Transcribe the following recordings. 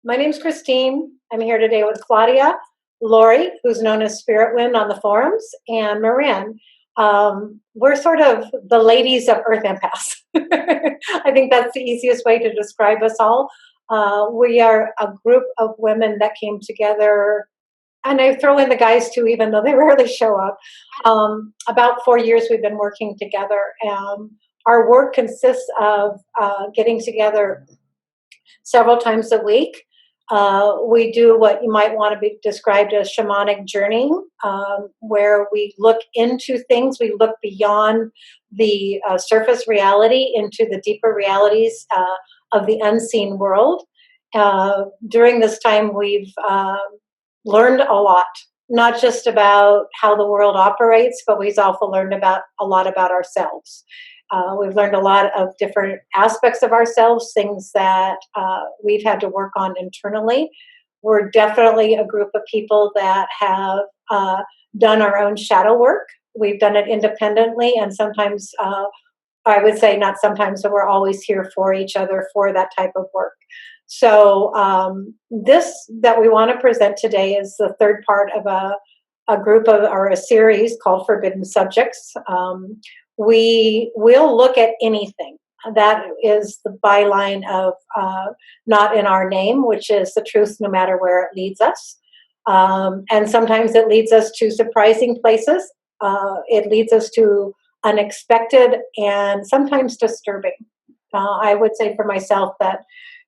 My name's Christine. I'm here today with Claudia, Lori, who's known as Spirit Wind on the forums, and Marin. We're sort of the ladies of Earth Empaths. I think that's the easiest way to describe us all. We are a group of women that came together, and I throw in the guys too, even though they rarely show up. About 4 years we've been working together. Our work consists of getting together several times a week. We do what you might want to be described as shamanic journeying, where we look into things, we look beyond the surface reality into the deeper realities of the unseen world. During this time, we've learned a lot, not just about how the world operates, but we've also learned a lot about ourselves. We've learned a lot of different aspects of ourselves, things that we've had to work on internally. We're definitely a group of people that have done our own shadow work. We've done it independently, and sometimes, I would say not sometimes, but we're always here for each other for that type of work. So this that we want to present today is the third part of a group of, or a series called Forbidden Subjects. We will look at anything. That is the byline of not in our name, which is the truth no matter where it leads us. And sometimes it leads us to surprising places. It leads us to unexpected and sometimes disturbing. I would say for myself that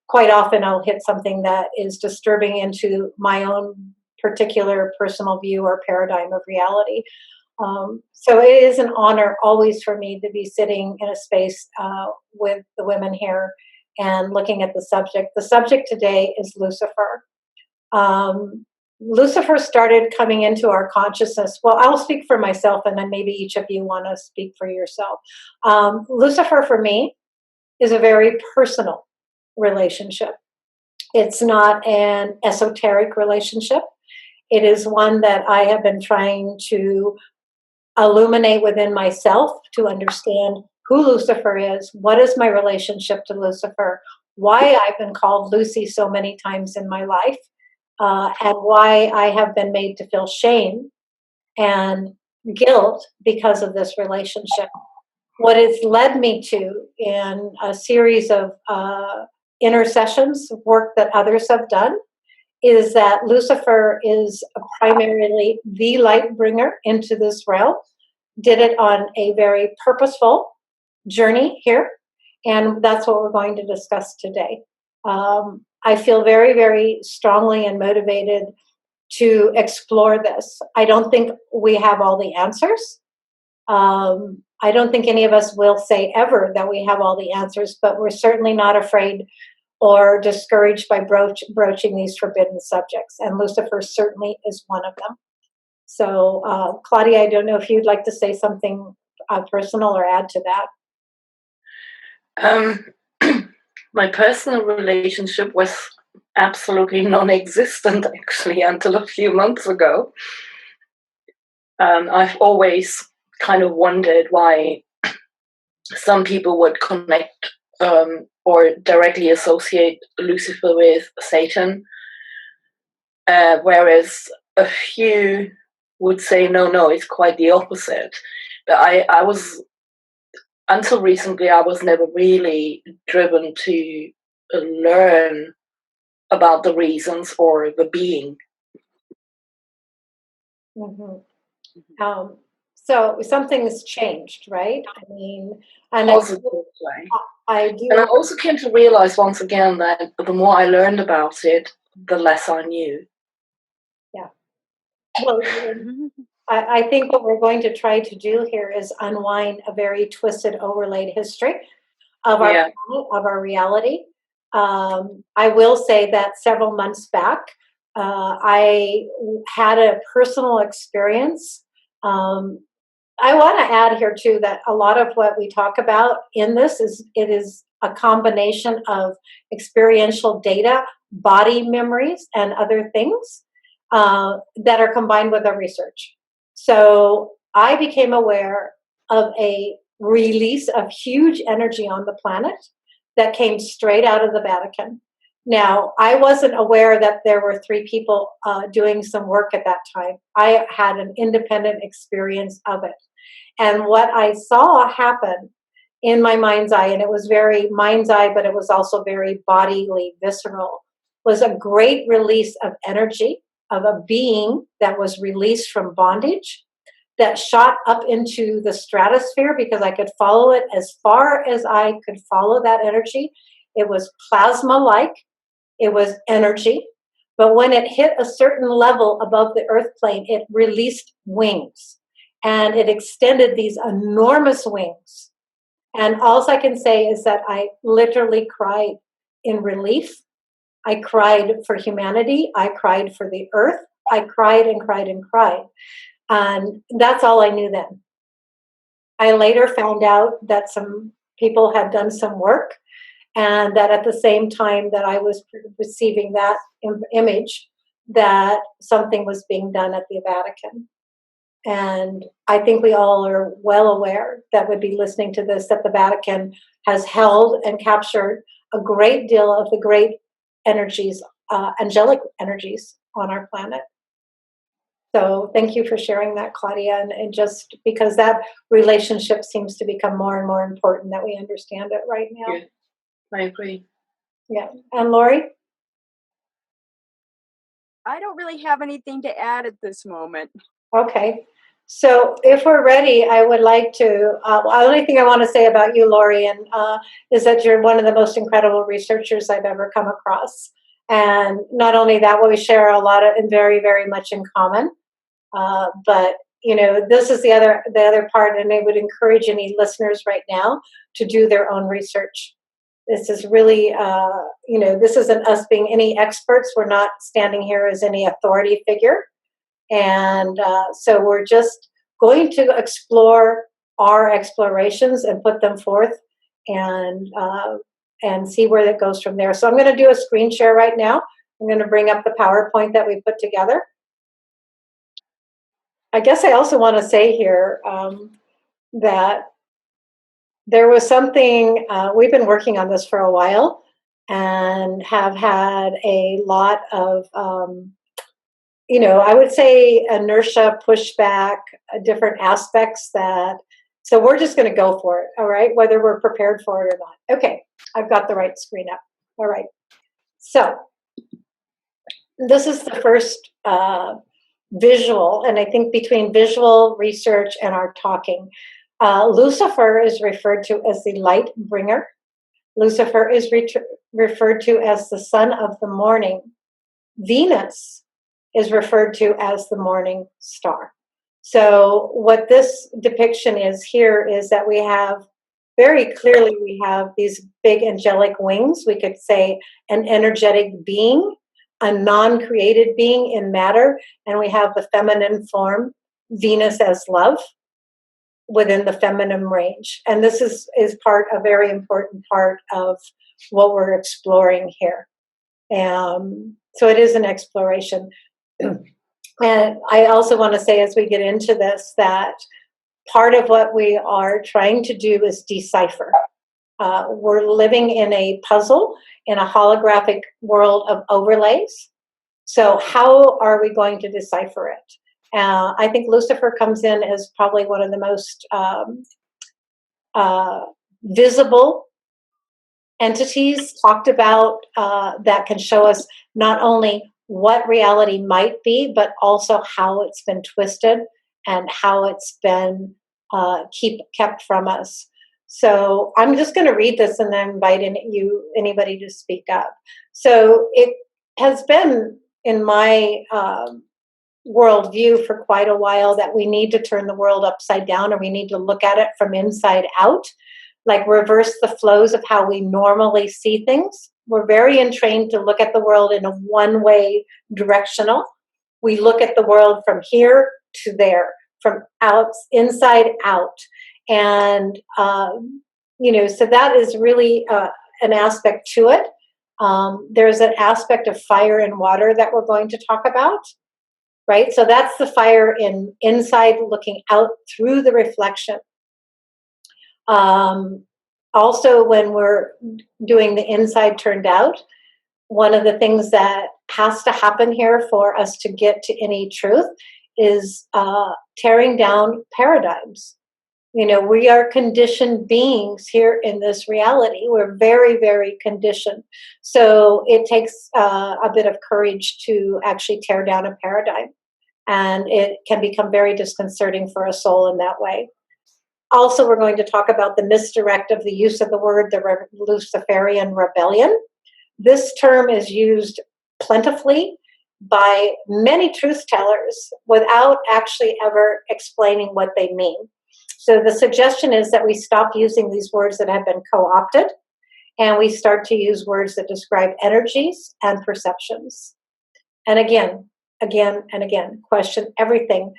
quite often I'll hit something that is disturbing into my own particular personal view or paradigm of reality. So it is an honor always for me to be sitting in a space with the women here and looking at the subject. The subject today is Lucifer. Lucifer started coming into our consciousness. Well, I'll speak for myself, and then maybe each of you want to speak for yourself. Lucifer for me is a very personal relationship. It's not an esoteric relationship. It is one that I have been trying to illuminate within myself to understand who Lucifer is, what is my relationship to Lucifer, why I've been called Lucy so many times in my life, and why I have been made to feel shame and guilt because of this relationship. What it's led me to in a series of intercessions, work that others have done, is that Lucifer is primarily the light bringer into this realm, did it on a very purposeful journey here, and that's what we're going to discuss today. I feel very, very strongly and motivated to explore this. I don't think we have all the answers. I don't think any of us will say ever that we have all the answers, but we're certainly not afraid or discouraged by broaching these forbidden subjects, and Lucifer certainly is one of them. So, Claudia, I don't know if you'd like to say something personal or add to that. My personal relationship was absolutely non-existent, actually, until a few months ago. I've always kind of wondered why some people would connect or directly associate Lucifer with Satan, whereas a few would say, no, it's quite the opposite. But I was, until recently, I was never really driven to learn about the reasons or the being. Mm-hmm. So something's changed, right? I mean, and I do. And I also came to realize once again that the more I learned about it, the less I knew. Yeah. Well, I think what we're going to try to do here is unwind a very twisted, overlaid history of our reality. I will say that several months back, I had a personal experience. I want to add here too that a lot of what we talk about in this is a combination of experiential data, body memories, and other things that are combined with our research. So I became aware of a release of huge energy on the planet that came straight out of the Vatican. Now, I wasn't aware that there were three people doing some work at that time. I had an independent experience of it. And what I saw happen in my mind's eye, and it was very mind's eye, but it was also very bodily, visceral, was a great release of energy of a being that was released from bondage, that shot up into the stratosphere because I could follow it as far as I could follow that energy. It was plasma like, it was energy. But when it hit a certain level above the earth plane, it released wings and it extended these enormous wings. And all I can say is that I literally cried in relief. I cried for humanity. I cried for the earth. I cried and cried and cried. And that's all I knew then. I later found out that some people had done some work, and that at the same time that I was receiving that image, that something was being done at the Vatican. And I think we all are well aware that would be listening to this, that the Vatican has held and captured a great deal of the great energies, angelic energies on our planet. So thank you for sharing that, Claudia, and just because that relationship seems to become more and more important, that we understand it right now. Yeah, I agree. Yeah. And Lori? I don't really have anything to add at this moment. Okay. So if we're ready, I would like to, the only thing I want to say about you, Lori, is that you're one of the most incredible researchers I've ever come across. And not only that, we share a lot of, and very, very much in common. But you know, this is the other part, and I would encourage any listeners right now to do their own research. This is really, you know, this isn't us being any experts. We're not standing here as any authority figure. And so we're just going to explore our explorations and put them forth and see where that goes from there. So I'm going to do a screen share right now. I'm going to bring up the PowerPoint that we put together. I guess I also want to say here that there was something, we've been working on this for a while and have had a lot of, you know, I would say inertia, pushback, different aspects that, so we're just going to go for it, all right, whether we're prepared for it or not. Okay, I've got the right screen up. All right. So this is the first visual, and I think between visual research and our talking, Lucifer is referred to as the light bringer. Lucifer is referred to as the son of the morning. Venus is referred to as the morning star. So what this depiction is here is that we have, very clearly, we have these big angelic wings. We could say an energetic being, a non-created being in matter, and we have the feminine form, Venus as love, within the feminine range. And this is a very important part of what we're exploring here. So it is an exploration. And I also want to say, as we get into this, that part of what we are trying to do is decipher. We're living in a puzzle, in a holographic world of overlays. So how are we going to decipher it? I think Lucifer comes in as probably one of the most visible entities talked about that can show us not only what reality might be, but also how it's been twisted and how it's been kept from us. So I'm just going to read this and then invite anybody to speak up. So it has been in my worldview for quite a while that we need to turn the world upside down, or we need to look at it from inside out, like reverse the flows of how we normally see things. We're very entrained to look at the world in a one-way directional. We look at the world from here to there, from inside out. And, you know, so that is really an aspect to it. There's an aspect of fire and water that we're going to talk about, right? So that's the fire inside looking out through the reflection. Also, when we're doing the inside turned out, one of the things that has to happen here for us to get to any truth is tearing down paradigms. You know, we are conditioned beings here in this reality. We're very, very conditioned. So it takes a bit of courage to actually tear down a paradigm. And it can become very disconcerting for a soul in that way. Also, we're going to talk about the misdirect of the use of the word, the Luciferian rebellion. This term is used plentifully by many truth tellers without actually ever explaining what they mean. So the suggestion is that we stop using these words that have been co-opted, and we start to use words that describe energies and perceptions. And again, and again, question everything,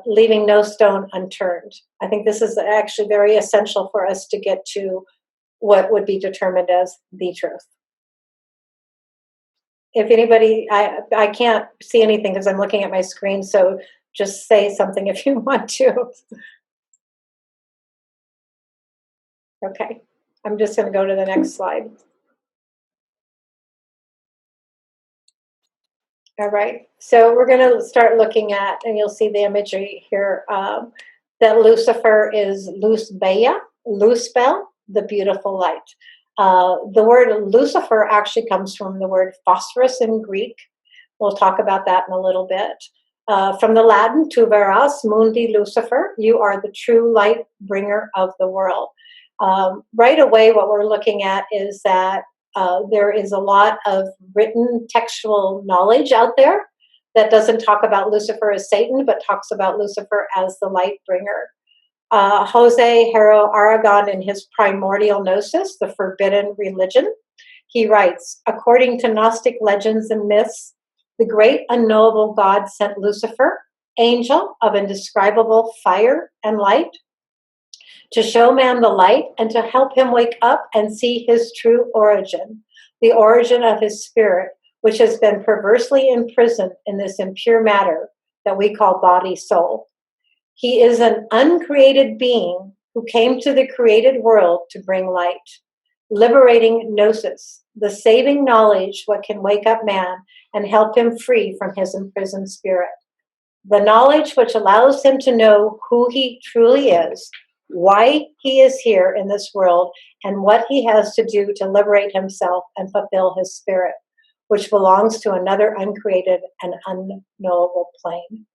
leaving no stone unturned. I think this is actually very essential for us to get to what would be determined as the truth. If anybody, I can't see anything because I'm looking at my screen, so just say something if you want to. Okay, I'm just going to go to the next slide. All right, so we're going to start looking at, and you'll see the imagery here, that Lucifer is Luzbea, Luzbel, the beautiful light. The word Lucifer actually comes from the word phosphorus in Greek. We'll talk about that in a little bit. From the Latin, tu veras mundi Lucifer, you are the true light bringer of the world. Right away, what we're looking at is that there is a lot of written textual knowledge out there that doesn't talk about Lucifer as Satan, but talks about Lucifer as the light bringer. Jose Haro Aragon, in his primordial Gnosis, the forbidden religion, he writes, according to Gnostic legends and myths, the great unknowable God sent Lucifer, angel of indescribable fire and light, to show man the light and to help him wake up and see his true origin, the origin of his spirit, which has been perversely imprisoned in this impure matter that we call body soul. He is an uncreated being who came to the created world to bring light, liberating gnosis, the saving knowledge what can wake up man and help him free from his imprisoned spirit. The knowledge which allows him to know who he truly is, why he is here in this world, and what he has to do to liberate himself and fulfill his spirit, which belongs to another uncreated and unknowable plane.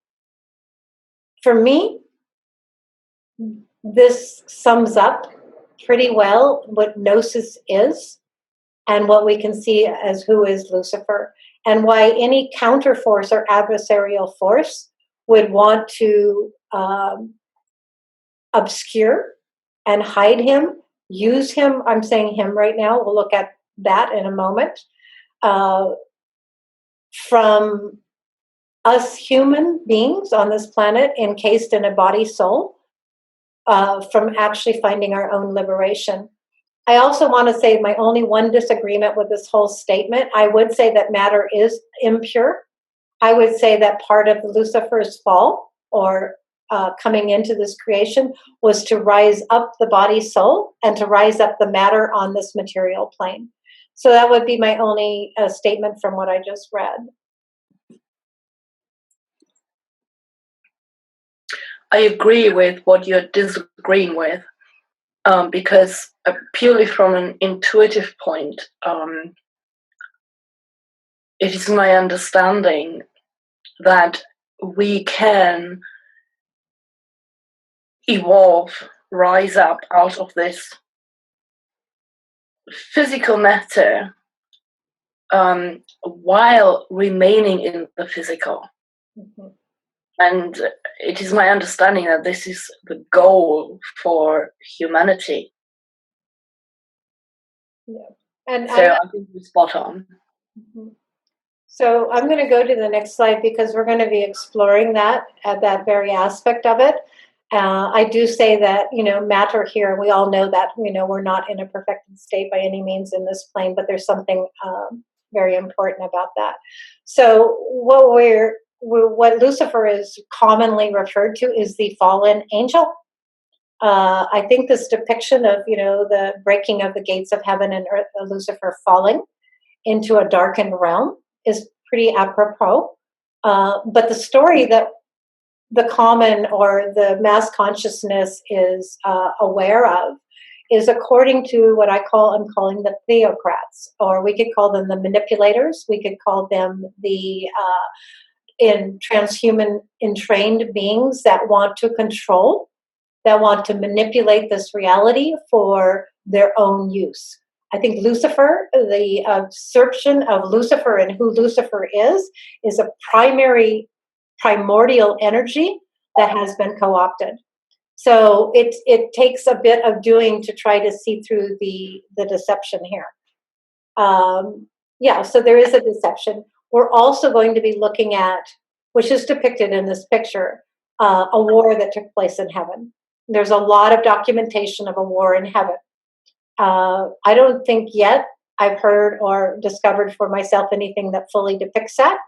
For me, this sums up pretty well what gnosis is and what we can see as who is Lucifer, and why any counterforce or adversarial force would want to obscure and hide him, use him. I'm saying him right now. We'll look at that in a moment. From us human beings on this planet encased in a body soul, from actually finding our own liberation. I also want to say my only one disagreement with this whole statement, I would say that matter is impure. I would say that part of Lucifer's fall, or coming into this creation, was to rise up the body soul and to rise up the matter on this material plane. So that would be my only statement from what I just read. I agree with what you're disagreeing with, because purely from an intuitive point, it is my understanding that we can evolve, rise up out of this physical matter while remaining in the physical. Mm-hmm. And it is my understanding that this is the goal for humanity. Yeah. And so I think you're spot on. Mm-hmm. So I'm going to go to the next slide because we're going to be exploring that at that very aspect of it. I do say that, matter here, we all know that, we're not in a perfected state by any means in this plane, but there's something very important about that. So what Lucifer is commonly referred to is the fallen angel. I think this depiction of, the breaking of the gates of heaven and earth, Lucifer falling, into a darkened realm is pretty apropos. But the story that the common or the mass consciousness is aware of is according to what I'm calling the theocrats, or we could call them the manipulators. We could call them the in transhuman entrained beings that want to control, that want to manipulate this reality for their own use. I think Lucifer, the absorption of Lucifer and who Lucifer is a primordial energy that has been co-opted. So it takes a bit of doing to try to see through the deception here. So there is a deception. We're also going to be looking at, which is depicted in this picture, a war that took place in heaven. There's a lot of documentation of a war in heaven. I don't think yet I've heard or discovered for myself anything that fully depicts that,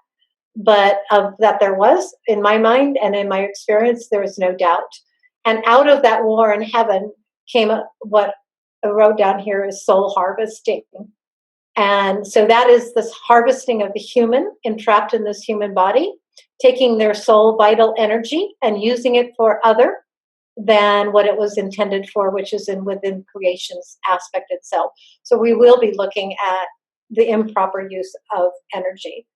but that there was, in my mind and in my experience, there is no doubt. And out of that war in heaven came what I wrote down here is soul harvesting. And so that is this harvesting of the human entrapped in this human body, taking their soul vital energy and using it for other than what it was intended for, which is within creation's aspect itself. So we will be looking at the improper use of energy.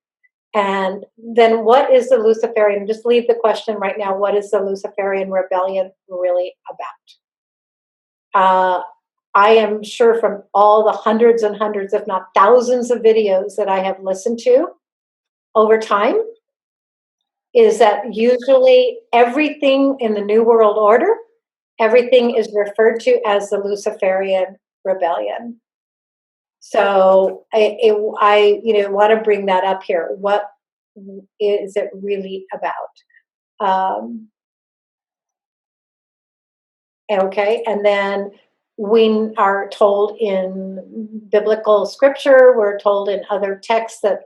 And then what is the Luciferian? Just leave the question right now. What is the Luciferian rebellion really about? I am sure from all the hundreds and hundreds, if not thousands of videos that I have listened to over time, is that usually everything in the New World Order, everything is referred to as the Luciferian rebellion. So I want to bring that up here. What is it really about? Okay, and then we are told in biblical scripture, we're told in other texts that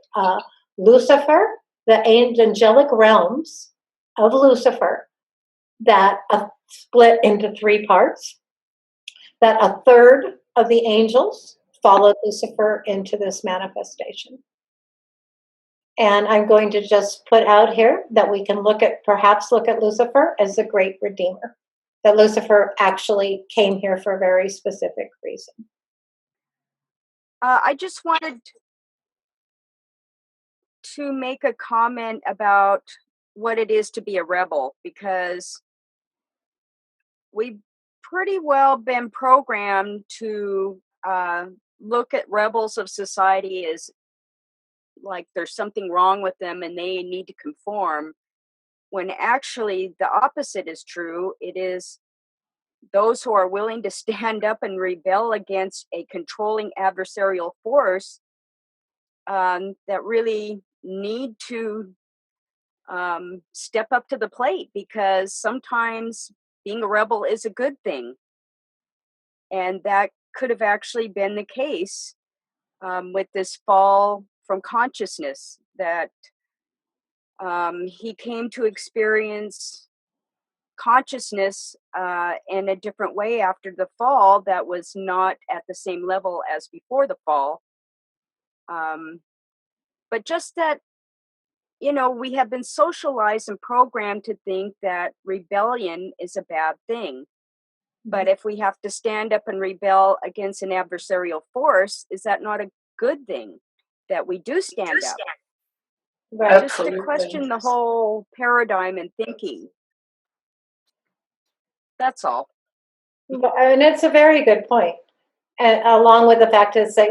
Lucifer, the angelic realms of Lucifer, that split into three parts, that a third of the angels followed Lucifer into this manifestation. And I'm going to just put out here that we can perhaps look at Lucifer as the great redeemer, that Lucifer actually came here for a very specific reason. I just wanted to make a comment about what it is to be a rebel, because we've pretty well been programmed to look at rebels of society as like there's something wrong with them and they need to conform, when actually the opposite is true. It is those who are willing to stand up and rebel against a controlling adversarial force that really need to step up to the plate, because sometimes being a rebel is a good thing. And that could have actually been the case with this fall from consciousness, that he came to experience consciousness in a different way after the fall that was not at the same level as before the fall. But just that, we have been socialized and programmed to think that rebellion is a bad thing. But if we have to stand up and rebel against an adversarial force, is that not a good thing that we do stand up? Right. Just to question the whole paradigm and thinking. That's all. And it's a very good point. And along with the fact is that,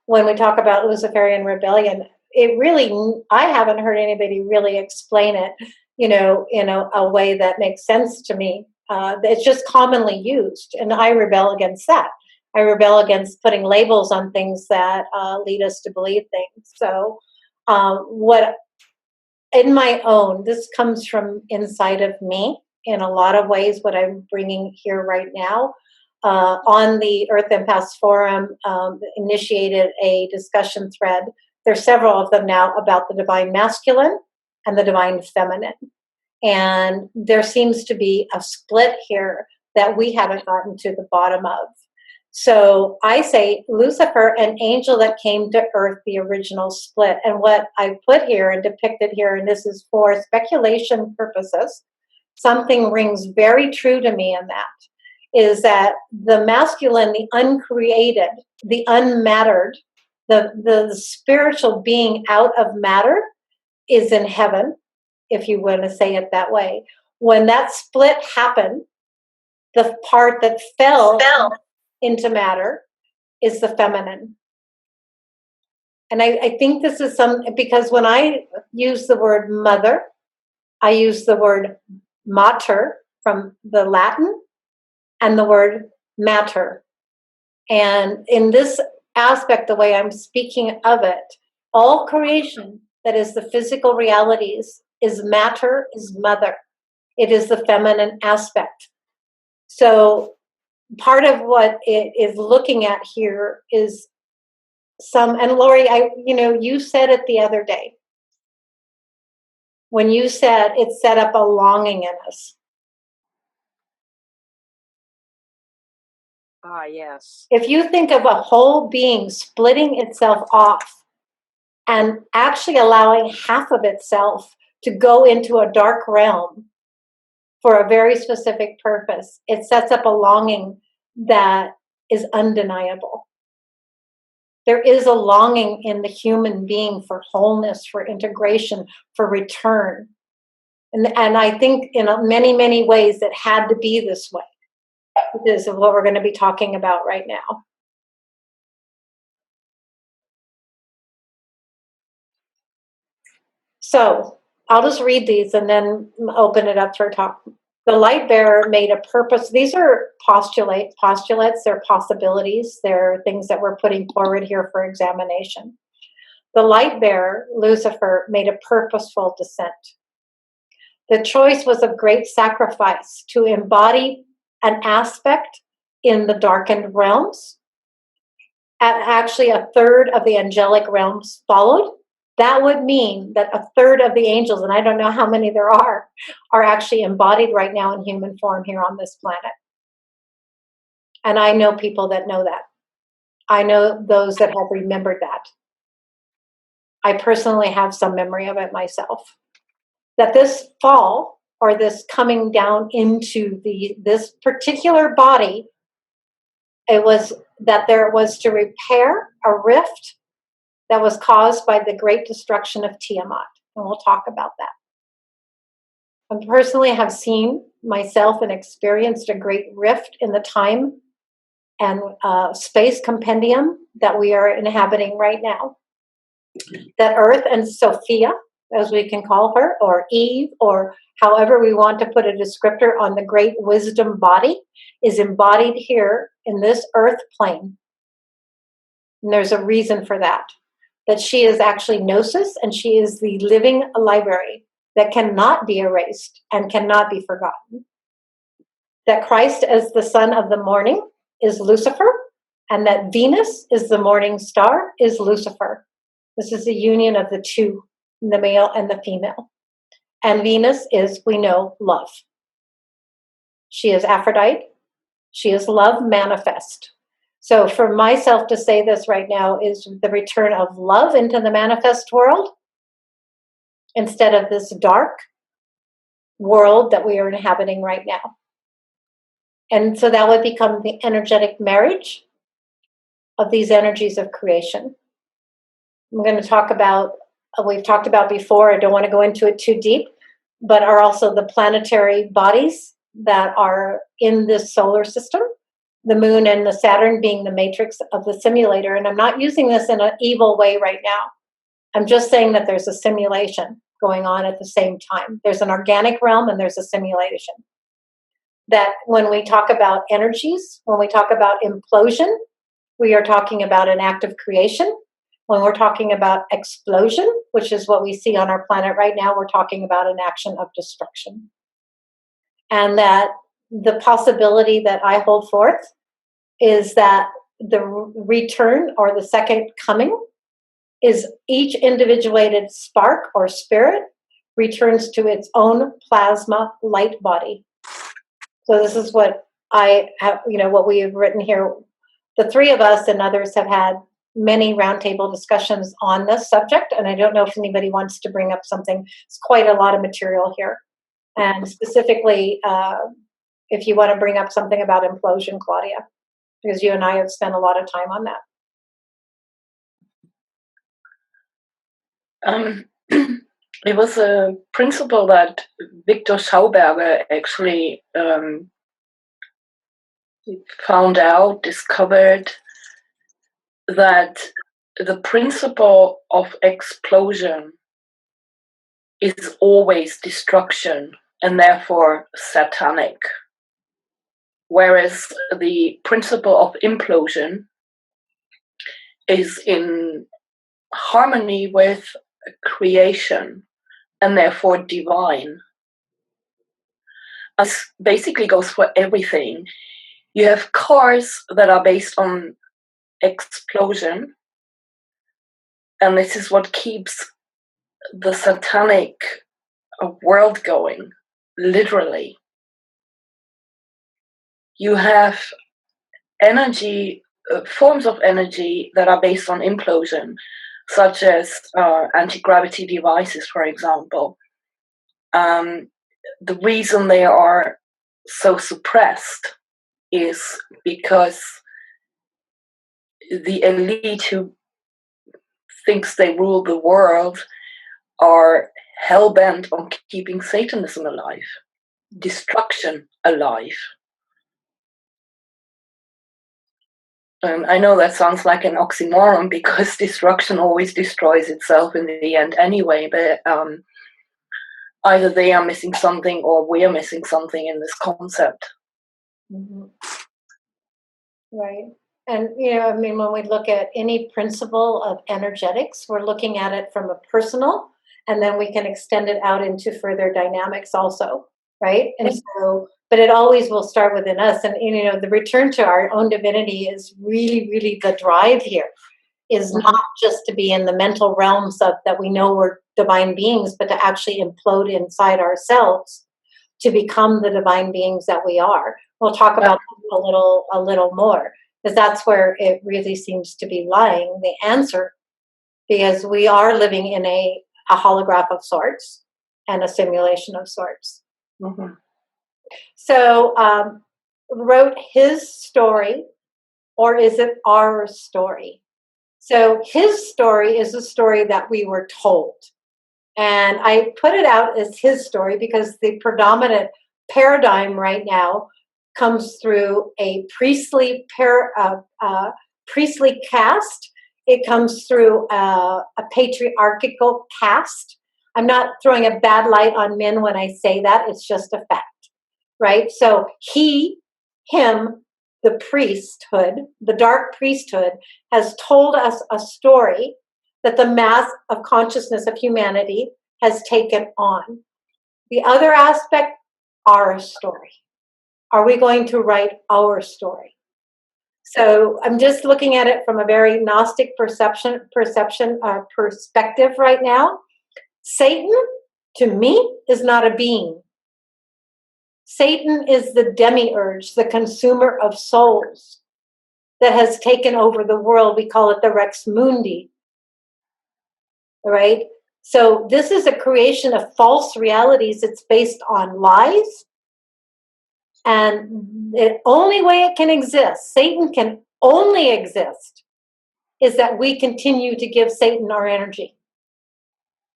when we talk about Luciferian rebellion, it really, I haven't heard anybody really explain it, in a way that makes sense to me. It's just commonly used, and I rebel against that. I rebel against putting labels on things that lead us to believe things. So this comes from inside of me in a lot of ways, what I'm bringing here right now. On the Earth Empaths Forum, initiated a discussion thread. There's several of them now about the divine masculine and the divine feminine. And there seems to be a split here that we haven't gotten to the bottom of. So I say Lucifer, an angel that came to earth, the original split. And what I put here and depicted here, and this is for speculation purposes, something rings very true to me in that, is that the masculine, the uncreated, the unmattered, the spiritual being out of matter is in heaven, if you want to say it that way. When that split happened, the part that fell into matter is the feminine. And I think this is because when I use the word mother, I use the word mater from the Latin and the word matter. And in this aspect, the way I'm speaking of it, all creation that is the physical realities is matter, is mother. It is the feminine aspect. So part of what it is looking at here is and Lori, you said it the other day when you said it set up a longing in us. Ah, yes. If you think of a whole being splitting itself off and actually allowing half of itself to go into a dark realm for a very specific purpose, it sets up a longing that is undeniable. There is a longing in the human being for wholeness, for integration, for return. And I think in many, many ways it had to be this way. This is what we're going to be talking about right now. So I'll just read these and then open it up for talk. The light bearer made a purpose. These are postulates, they're possibilities, they're things that we're putting forward here for examination. The light bearer, Lucifer, made a purposeful descent. The choice was of great sacrifice to embody an aspect in the darkened realms. Actually, a third of the angelic realms followed. That would mean that a third of the angels, and I don't know how many there are actually embodied right now in human form here on this planet. And I know people that know that. I know those that have remembered that. I personally have some memory of it myself. That this fall, or this coming down into this particular body, it was that there was to repair a rift that was caused by the great destruction of Tiamat. And we'll talk about that. I personally have seen myself and experienced a great rift in the time and space compendium that we are inhabiting right now. That Earth and Sophia, as we can call her, or Eve, or however we want to put a descriptor on the great wisdom body, is embodied here in this earth plane. And there's a reason for that. That she is actually nosis, and she is the living library that cannot be erased and cannot be forgotten. That Christ, as the son of the morning, is Lucifer, and that Venus is the morning star, is Lucifer. This is the union of the two, the male and the female. And Venus is, we know, love. She is Aphrodite. She is love manifest. So for myself to say this right now is the return of love into the manifest world instead of this dark world that we are inhabiting right now. And so that would become the energetic marriage of these energies of creation. I'm going to talk about, we've talked about before, I don't want to go into it too deep, but are also the planetary bodies that are in this solar system. The moon and the Saturn being the matrix of the simulator. And I'm not using this in an evil way right now. I'm just saying that there's a simulation going on at the same time. There's an organic realm and there's a simulation. That when we talk about energies, when we talk about implosion, we are talking about an act of creation. When we're talking about explosion, which is what we see on our planet right now, we're talking about an action of destruction. And that the possibility that I hold forth is that the return or the second coming is each individuated spark or spirit returns to its own plasma light body. So this is what I have, what we have written here. the three of us and others have had many roundtable discussions on this subject, and I don't know if anybody wants to bring up something. It's quite a lot of material here. And specifically, if you want to bring up something about implosion, Claudia, because you and I have spent a lot of time on that. It was a principle that Victor Schauberger actually discovered, that the principle of explosion is always destruction and therefore satanic, whereas the principle of implosion is in harmony with creation and therefore divine. This basically goes for everything. You have cars that are based on explosion, and this is what keeps the satanic world going, literally. You have energy, forms of energy that are based on implosion, such as anti-gravity devices, for example. The reason they are so suppressed is because the elite who thinks they rule the world are hell-bent on keeping Satanism alive, destruction alive. I know that sounds like an oxymoron, because destruction always destroys itself in the end anyway, but either they are missing something or we are missing something in this concept. Mm-hmm. Right. And, I mean, when we look at any principle of energetics, we're looking at it from a personal, and then we can extend it out into further dynamics also, right? And so, but it always will start within us. And, the return to our own divinity is really, really the drive here, is not just to be in the mental realms of that we know we're divine beings, but to actually implode inside ourselves to become the divine beings that we are. We'll talk about that a little more, because that's where it really seems to be lying, the answer, because we are living in a holograph of sorts and a simulation of sorts. Mm-hmm. So, wrote his story, or is it our story? So his story is a story that we were told. And I put it out as his story because the predominant paradigm right now comes through a priestly caste. It comes through a patriarchal caste. I'm not throwing a bad light on men when I say that. It's just a fact, right? So him, the priesthood, the dark priesthood, has told us a story that the mass of consciousness of humanity has taken on. The other aspect, our story. Are we going to write our story? So I'm just looking at it from a very Gnostic perspective right now. Satan, to me, is not a being. Satan is the demiurge, the consumer of souls that has taken over the world. We call it the Rex Mundi. Right? So this is a creation of false realities. It's based on lies. And the only way it can exist, Satan can only exist, is that we continue to give Satan our energy.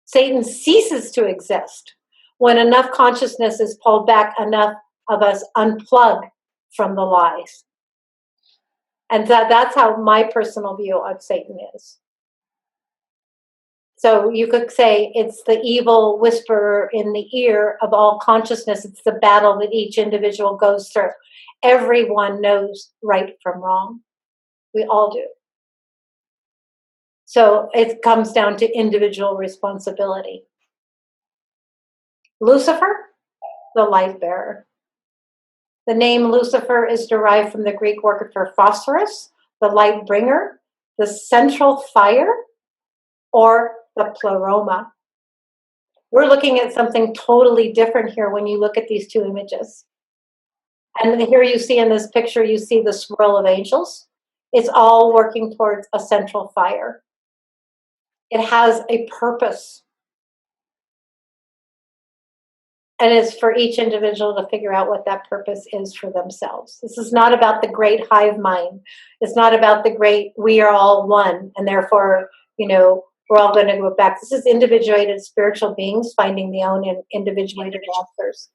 Satan ceases to exist when enough consciousness is pulled back, enough of us unplug from the lies. And that's how my personal view of Satan is. So you could say it's the evil whisperer in the ear of all consciousness. It's the battle that each individual goes through. Everyone knows right from wrong. We all do. So it comes down to individual responsibility. Lucifer, the light bearer. The name Lucifer is derived from the Greek word for phosphorus, the light bringer, the central fire, or the pleroma. We're looking at something totally different here when you look at these two images. And here you see in this picture, you see the swirl of angels. It's all working towards a central fire. It has a purpose. And it's for each individual to figure out what that purpose is for themselves. This is not about the great hive mind. It's not about the great, we are all one, and therefore, we're all going to go back. This is individuated spiritual beings finding their own individuated answers.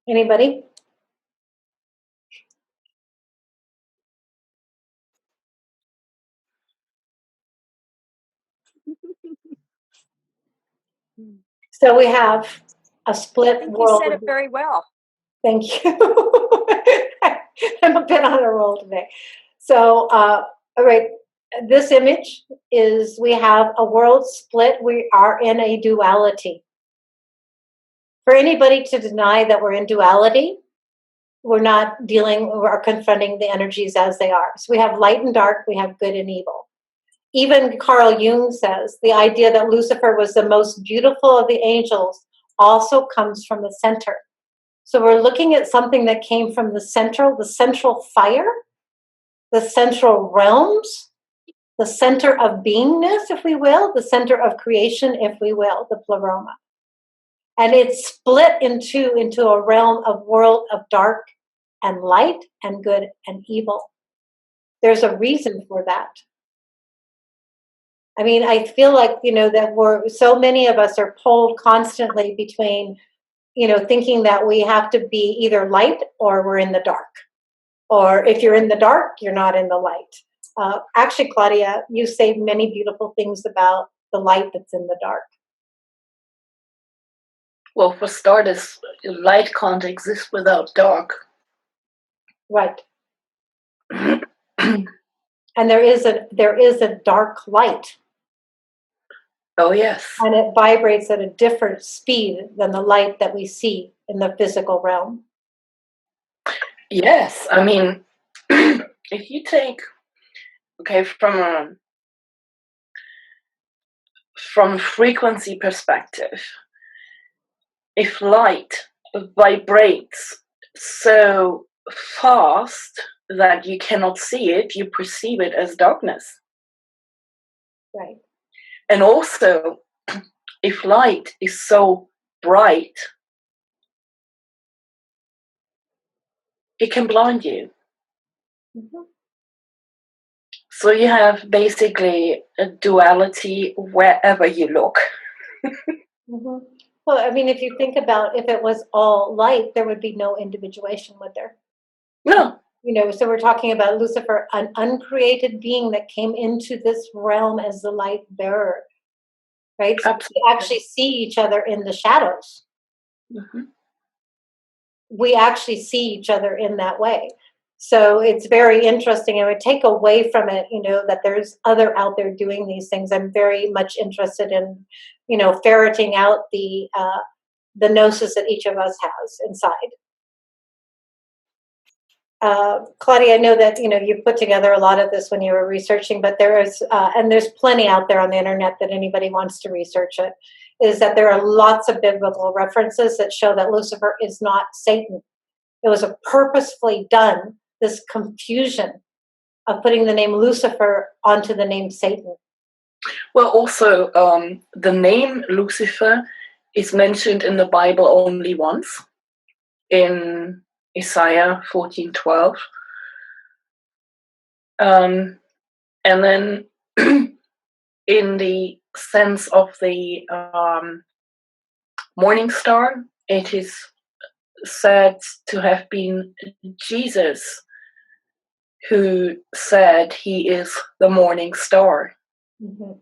Anybody? So we have a split I think world. you said it very well. Thank you. I'm a bit on a roll today. So, all right, this image is, we have a world split. We are in a duality. For anybody to deny that we're in duality, we're not dealing or confronting the energies as they are. So we have light and dark, we have good and evil. Even Carl Jung says the idea that Lucifer was the most beautiful of the angels also comes from the center. So we're looking at something that came from the central fire, the central realms, the center of beingness, if we will, the center of creation, if we will, the pleroma. And it's split into a realm of world of dark and light and good and evil. There's a reason for that. I mean, I feel like, that so many of us are pulled constantly between, thinking that we have to be either light or we're in the dark. Or if you're in the dark, you're not in the light. Actually, Claudia, you say many beautiful things about the light that's in the dark. Well, for starters, light can't exist without dark. Right. And there is a dark light. Oh, yes. And it vibrates at a different speed than the light that we see in the physical realm. Yes, I mean, if you take, from a frequency perspective, if light vibrates so fast that you cannot see it, you perceive it as darkness. Right. And also, if light is so bright, it can blind you. Mm-hmm. So you have basically a duality wherever you look. Mm-hmm. Well, I mean, if you think about, if it was all light, there would be no individuation, would there? No. So we're talking about Lucifer, an uncreated being that came into this realm as the light bearer, right? So we actually see each other in the shadows. Mm-hmm. We actually see each other in that way. So it's very interesting. It would take away from it, that there's other out there doing these things. I'm very much interested in, ferreting out the gnosis that each of us has inside. Claudia, I know that you put together a lot of this when you were researching, but there's plenty out there on the internet that anybody wants to research it. Is that there are lots of biblical references that show that Lucifer is not Satan. It was a purposefully done, this confusion of putting the name Lucifer onto the name Satan. Well, also, the name Lucifer is mentioned in the Bible only once, in Isaiah 14:12. And then in the sense of the morning star, it is said to have been Jesus who said he is the morning star. Mm-hmm.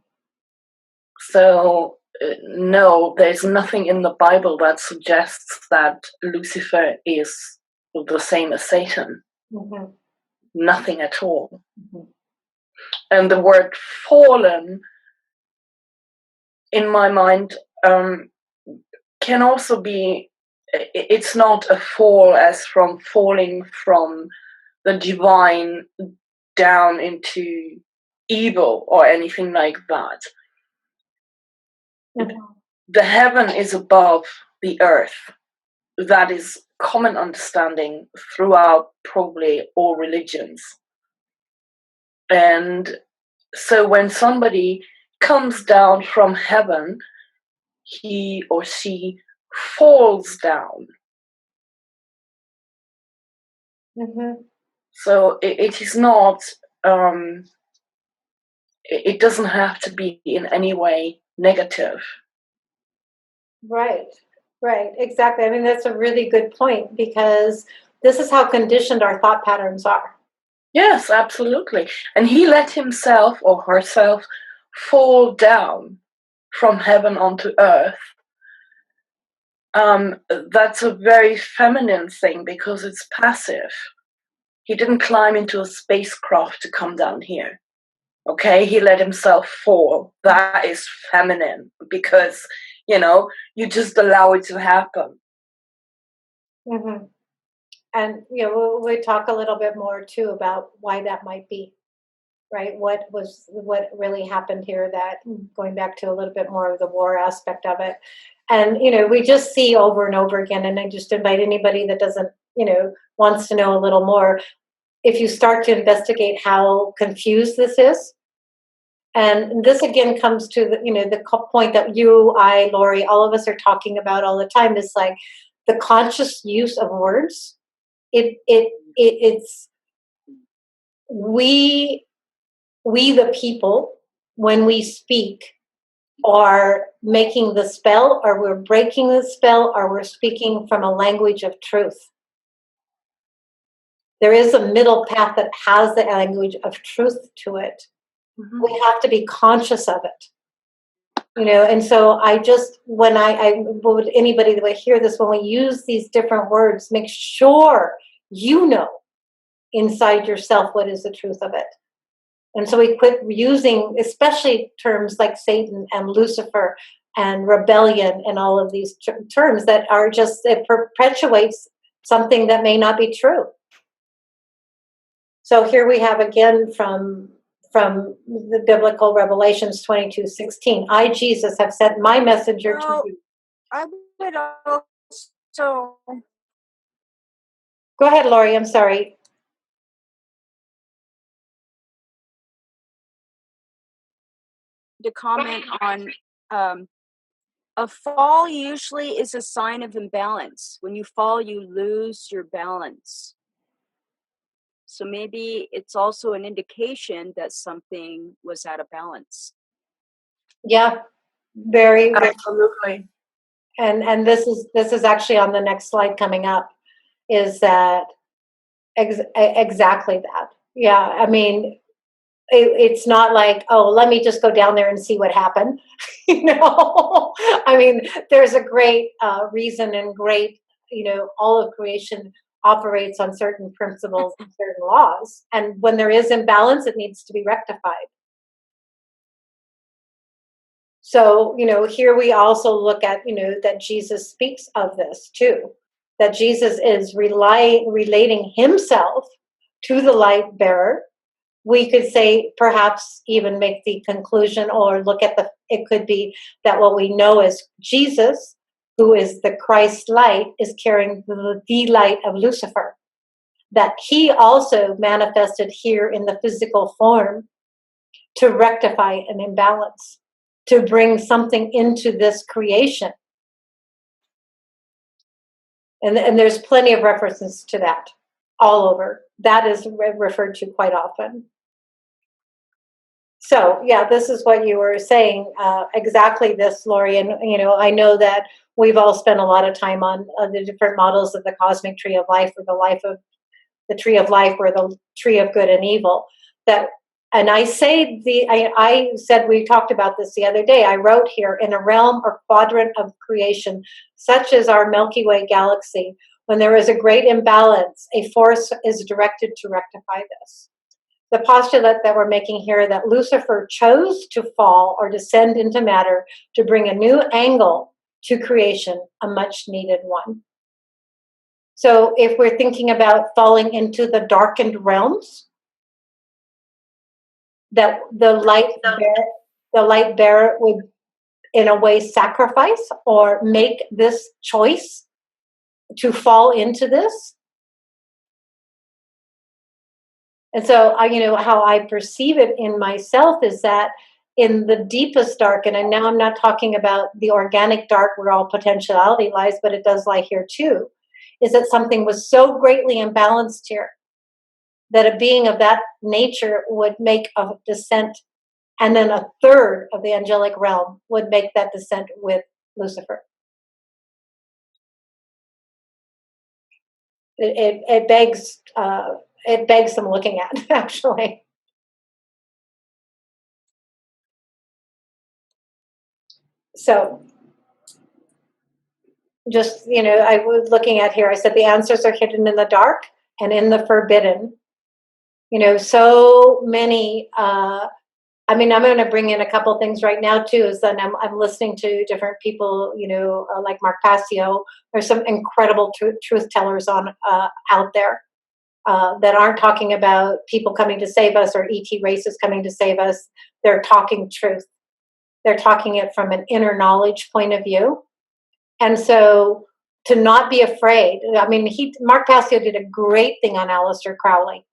So no, there's nothing in the Bible that suggests that Lucifer is the same as Satan. Mm-hmm. Nothing at all. Mm-hmm. And the word fallen, in my mind, can also be, it's not a fall as from falling from the divine down into evil or anything like that. Mm-hmm. The heaven is above the earth. that is common understanding throughout probably all religions. And so when somebody comes down from heaven, he or she falls down. Mm-hmm. So it is not, it doesn't have to be in any way negative. Right, right, exactly. I mean, that's a really good point, because this is how conditioned our thought patterns are. Yes, absolutely. And he let himself or herself fall down from heaven onto earth. That's a very feminine thing because it's passive. He didn't climb into a spacecraft to come down here. Okay, he let himself fall. That is feminine because, you just allow it to happen. Mm-hmm. And we'll talk a little bit more too about why that might be, right? What really happened here, that going back to a little bit more of the war aspect of it. And we just see over and over again, and I just invite anybody that doesn't wants to know a little more, if you start to investigate how confused this is. And this again comes to the point that you, I, Lori, all of us are talking about all the time, is like the conscious use of words. It's we the people, when we speak, are making the spell, or we're breaking the spell, or we're speaking from a language of truth. There is a middle path that has the language of truth to it. Mm-hmm. We have to be conscious of it. And so I just, when I would, anybody that would hear this, when we use these different words, make sure inside yourself what is the truth of it. And so we quit using, especially terms like Satan and Lucifer and rebellion and all of these terms that are just, it perpetuates something that may not be true. So here we have again from the biblical Revelations 22:16. I, Jesus, have sent my messenger to you. I would also... Go ahead, Lori, I'm sorry. To comment on a fall usually is a sign of imbalance. When you fall, you lose your balance. So maybe it's also an indication that something was out of balance. Yeah, very absolutely. And this is actually on the next slide coming up. Is that exactly that? Yeah, I mean, it's not like, oh, let me just go down there and see what happened. I mean, there's a great reason and great, all of creation operates on certain principles and certain laws. And when there is imbalance, it needs to be rectified. So, here we also look at, that Jesus speaks of this too, that Jesus is relating himself to the light bearer. We could say, perhaps even make the conclusion, or look at it could be that what we know is Jesus, who is the Christ light, is carrying the light of Lucifer, that he also manifested here in the physical form to rectify an imbalance, to bring something into this creation. And there's plenty of references to that all over. That is referred to quite often. So, yeah, this is what you were saying, exactly this, Lori. And, I know that we've all spent a lot of time on the different models of the cosmic tree of life, or the tree of life, or the tree of good and evil. And I say I said, we talked about this the other day. I wrote here, in a realm or quadrant of creation, such as our Milky Way galaxy, when there is a great imbalance, a force is directed to rectify this. The postulate that we're making here, that Lucifer chose to fall or descend into matter to bring a new angle to creation, a much needed one. So if we're thinking about falling into the darkened realms, that the light bearer would, in a way, sacrifice or make this choice to fall into this. And so, how I perceive it in myself is that in the deepest dark, and now I'm not talking about the organic dark where all potentiality lies, but it does lie here too, is that something was so greatly imbalanced here that a being of that nature would make a descent, and then a third of the angelic realm would make that descent with Lucifer. It begs some looking at, actually. So, just, I was looking at here, I said the answers are hidden in the dark and in the forbidden. So many, I'm going to bring in a couple things right now too, is that I'm listening to different people, like Mark Passio. There's some incredible truth tellers out there that aren't talking about people coming to save us or ET races coming to save us. They're talking truth. They're talking it from an inner knowledge point of view. And so to not be afraid, Mark Passio did a great thing on Aleister Crowley.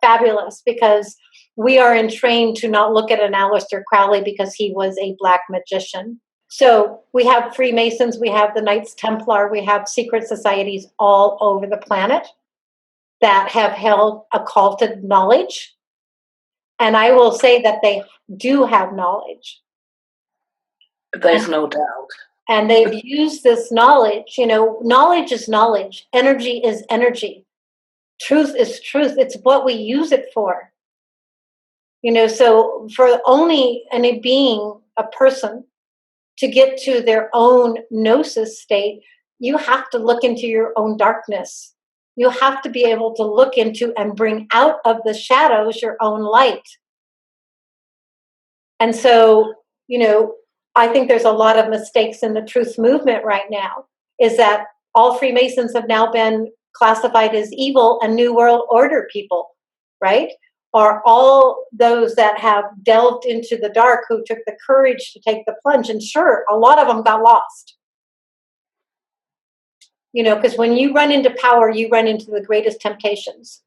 Fabulous, because we are entrained to not look at an Aleister Crowley because he was a black magician. So we have Freemasons, we have the Knights Templar, we have secret societies all over the planet that have held occulted knowledge. And I will say that they do have knowledge. There's no doubt. And they've used this knowledge. Knowledge is knowledge. Energy is energy. Truth is truth. It's what we use it for. So for only any being, a person, to get to their own gnosis state, you have to look into your own darkness. You have to be able to look into and bring out of the shadows your own light. And so, I think there's a lot of mistakes in the truth movement right now, is that all Freemasons have now been classified as evil and New World Order people, right? Or all those that have delved into the dark who took the courage to take the plunge. And sure, a lot of them got lost. Because when you run into power, you run into the greatest temptations.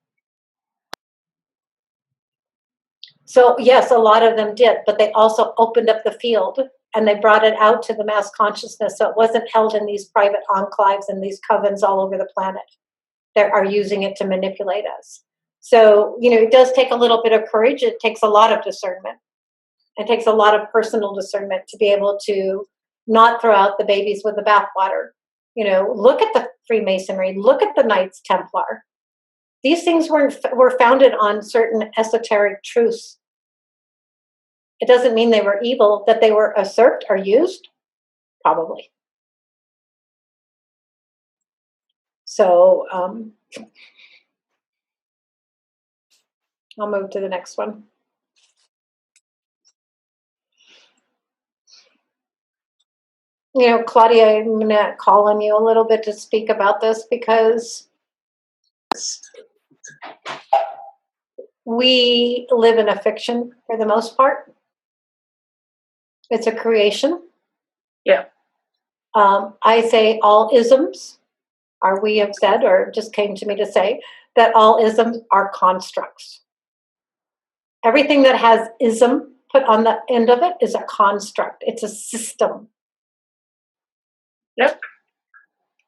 So yes, a lot of them did, but they also opened up the field and they brought it out to the mass consciousness. So it wasn't held in these private enclaves and these covens all over the planet that are using it to manipulate us. So, it does take a little bit of courage. It takes a lot of discernment. It takes a lot of personal discernment to be able to not throw out the babies with the bathwater. Look at the Freemasonry, look at the Knights Templar. These things were founded on certain esoteric truths. It doesn't mean they were evil, that they were usurped or used, probably. So I'll move to the next one. Claudia, I'm going to call on you a little bit to speak about this, because we live in a fiction for the most part. It's a creation. Yeah. I say all isms, or we have said, or just came to me to say, that all isms are constructs. Everything that has ism put on the end of it is a construct. It's a system. Yep.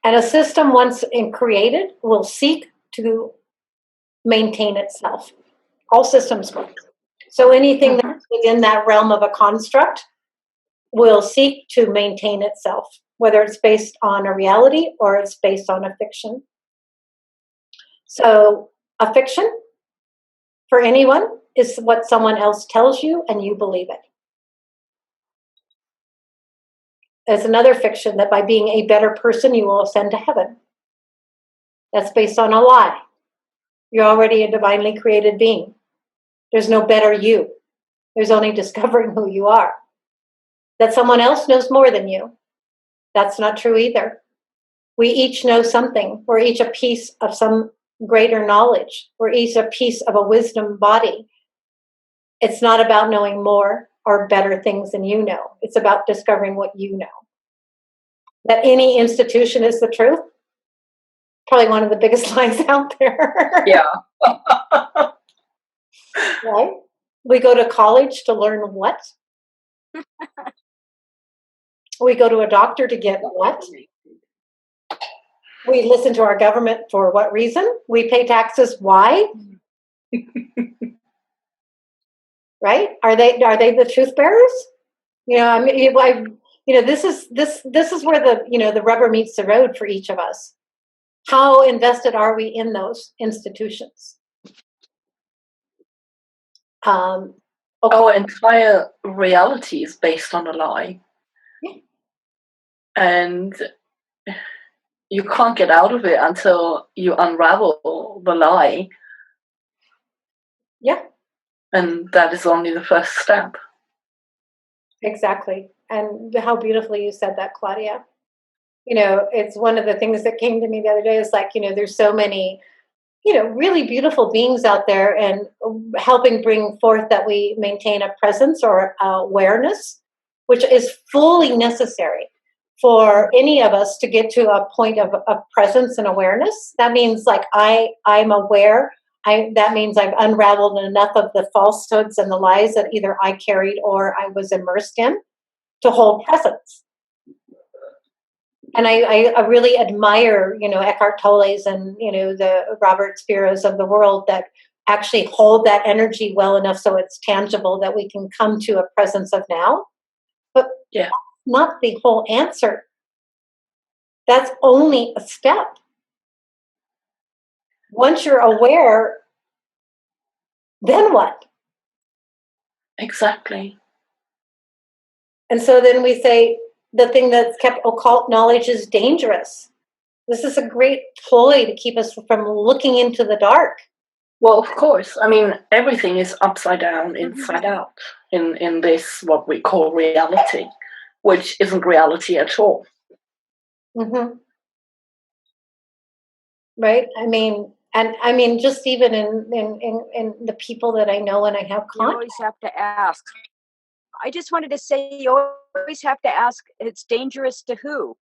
And a system, once created, will seek to maintain itself. All systems work. So anything that's within that realm of a construct will seek to maintain itself, whether it's based on a reality or it's based on a fiction. So a fiction, for anyone, is what someone else tells you and you believe it. There's another fiction that by being a better person, you will ascend to heaven. That's based on a lie. You're already a divinely created being. There's no better you. There's only discovering who you are. That someone else knows more than you, that's not true either. We each know something. We're each a piece of some greater knowledge. We're each a piece of a wisdom body. It's not about knowing more or better things than you know. It's about discovering what you know. That any institution is the truth, Probably one of the biggest lies out there. Yeah. Right? We go to college to learn what? We go to a doctor to get what? We listen to our government for what reason? We pay taxes. Why? Right? Are they the truth bearers? I mean, this is where the rubber meets the road for each of us. How invested are we in those institutions? Okay. Our entire reality is based on a lie. Yeah. And you can't get out of it until you unravel the lie. Yeah. And that is only the first step. Exactly. And how beautifully you said that, Claudia. It's one of the things that came to me the other day is like, there's so many, really beautiful beings out there and helping bring forth that we maintain a presence or awareness, which is fully necessary for any of us to get to a point of presence and awareness. That means like I'm aware. That means I've unraveled enough of the falsehoods and the lies that either I carried or I was immersed in to hold presence. And I really admire, Eckhart Tolle's and, the Robert Spiros of the world that actually hold that energy well enough so it's tangible that we can come to a presence of now. But yeah, not the whole answer. That's only a step. Once you're aware, then what? Exactly. And so then we say the thing that's kept occult knowledge is dangerous. This is a great ploy to keep us from looking into the dark. Well, of course. I mean, everything is upside down, inside out in this, what we call reality, which isn't reality at all. Mm-hmm. Right? Just even in the people that I know and I have contact. You always have to ask. I just wanted to say you always have to ask, it's dangerous to who?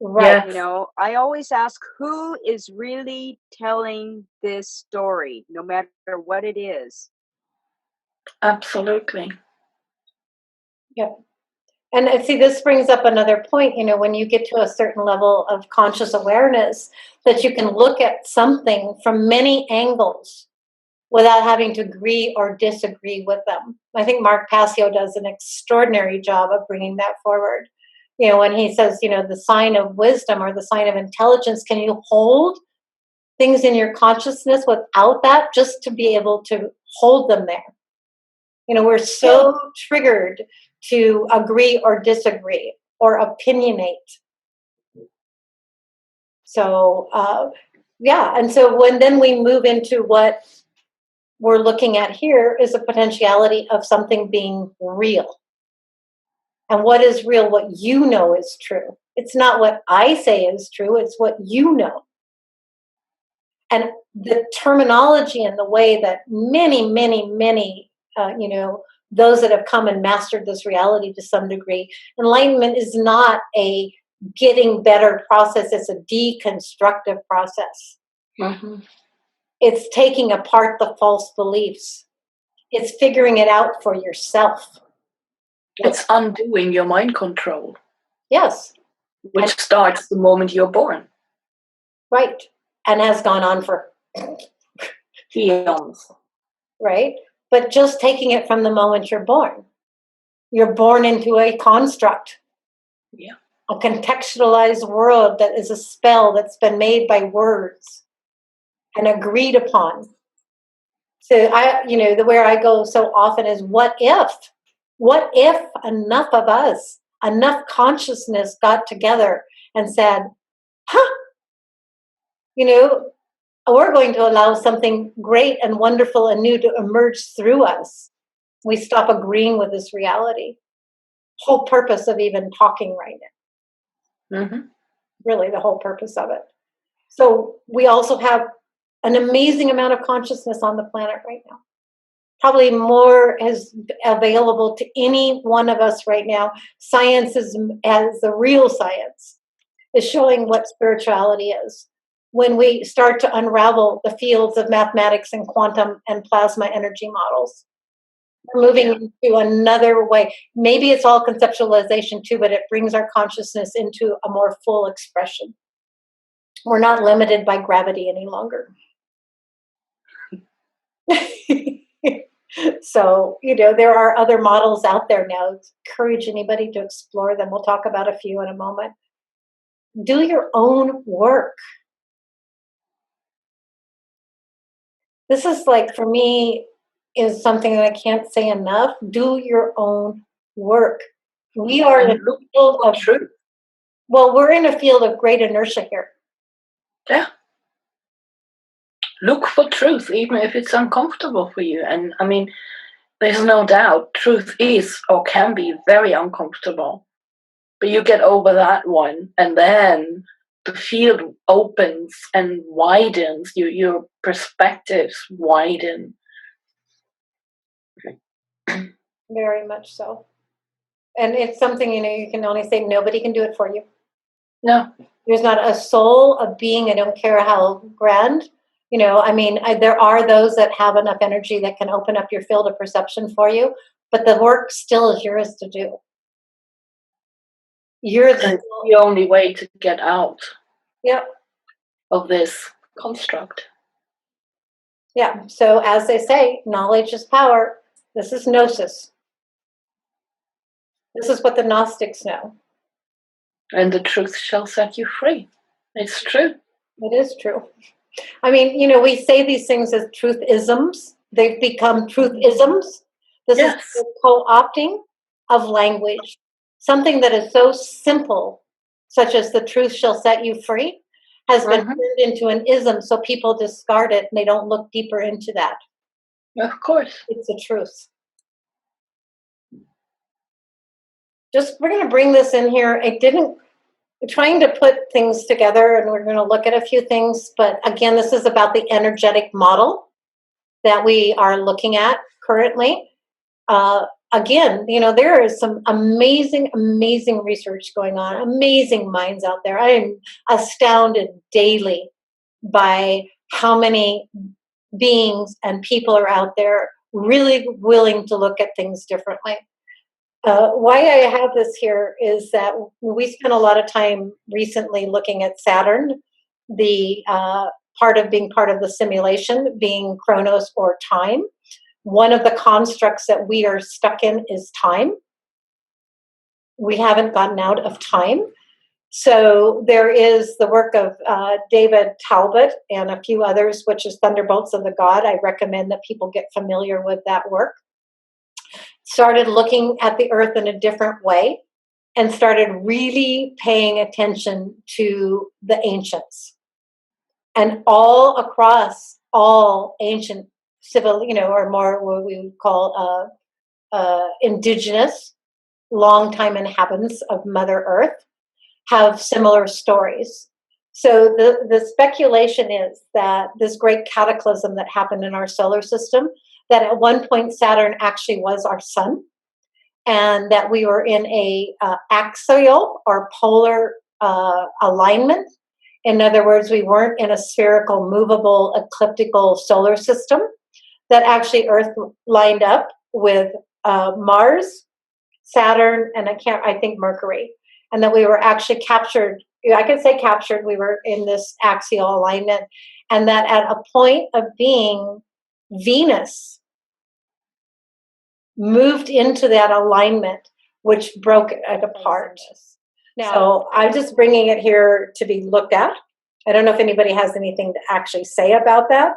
Right. Yes. I always ask who is really telling this story, no matter what it is. Absolutely. Yep. And see, this brings up another point, when you get to a certain level of conscious awareness, that you can look at something from many angles without having to agree or disagree with them. I think Mark Passio does an extraordinary job of bringing that forward. When he says, the sign of wisdom or the sign of intelligence, can you hold things in your consciousness without that, just to be able to hold them there? We're so triggered to agree or disagree or opinionate. So, and so then we move into what we're looking at here is a potentiality of something being real. And what is real? What you know is true. It's not what I say is true. It's what you know. And the terminology and the way that many, many, many, those that have come and mastered this reality to some degree, enlightenment is not a getting better process. It's a deconstructive process. Mm-hmm. It's taking apart the false beliefs. It's figuring it out for yourself. It's undoing your mind control. Yes. Which starts the moment you're born. Right. And has gone on for eons. Right? But just taking it from the moment you're born. You're born into a construct. Yeah. A contextualized world that is a spell that's been made by words and agreed upon. So where I go so often is what if enough of us, enough consciousness got together and said, we're going to allow something great and wonderful and new to emerge through us. We stop agreeing with this reality. Whole purpose of even talking right now. Mm-hmm. Really the whole purpose of it. So we also have an amazing amount of consciousness on the planet right now. Probably more is available to any one of us right now. Science as the real science is showing what spirituality is. when we start to unravel the fields of mathematics and quantum and plasma energy models. We're moving into another way. Maybe it's all conceptualization too, but it brings our consciousness into a more full expression. We're not limited by gravity any longer. So, there are other models out there now. Encourage anybody to explore them. We'll talk about a few in a moment. Do your own work. This is like, for me, is something that I can't say enough. Do your own work. We are in a field of truth. Well, we're in a field of great inertia here. Yeah. Look for truth, even if it's uncomfortable for you. And I mean, there's no doubt truth is or can be very uncomfortable. But you get over that one, and then the field opens and widens. Your perspectives widen. Very much so. And it's something, you can only say nobody can do it for you. No. There's not a soul, a being, I don't care how grand. There are those that have enough energy that can open up your field of perception for you, but the work still is yours to do. It's the only way to get out of this construct. Yeah, so as they say, knowledge is power. This is gnosis. This is what the Gnostics know. And the truth shall set you free. It's true. It is true. We say these things as truth-isms. They've become truth-isms. This is the co-opting of language. Something that is so simple, such as the truth shall set you free, has been turned into an ism, so people discard it and they don't look deeper into that. Of course. It's the truth. We're going to bring this in here. We're trying to put things together, and we're going to look at a few things. But again, this is about the energetic model that we are looking at currently. Again, there is some amazing, amazing research going on, amazing minds out there. I am astounded daily by how many beings and people are out there really willing to look at things differently. Why I have this here is that we spent a lot of time recently looking at Saturn, the part of being part of the simulation, being chronos or time. One of the constructs that we are stuck in is time. We haven't gotten out of time. So there is the work of David Talbot and a few others, which is Thunderbolts of the God. I recommend that people get familiar with that work. Started looking at the earth in a different way and started really paying attention to the ancients. And all across all ancient civil, or more what we would call indigenous, long-time inhabitants of Mother Earth, have similar stories. So the speculation is that this great cataclysm that happened in our solar system, that at one point Saturn actually was our sun, and that we were in a axial or polar alignment. In other words, we weren't in a spherical, movable, ecliptical solar system, that actually Earth lined up with Mars, Saturn, and I think Mercury, and that we were actually captured. I could say captured. We were in this axial alignment, and that at a point of being, Venus moved into that alignment, which broke it apart. So I'm just bringing it here to be looked at. I don't know if anybody has anything to actually say about that.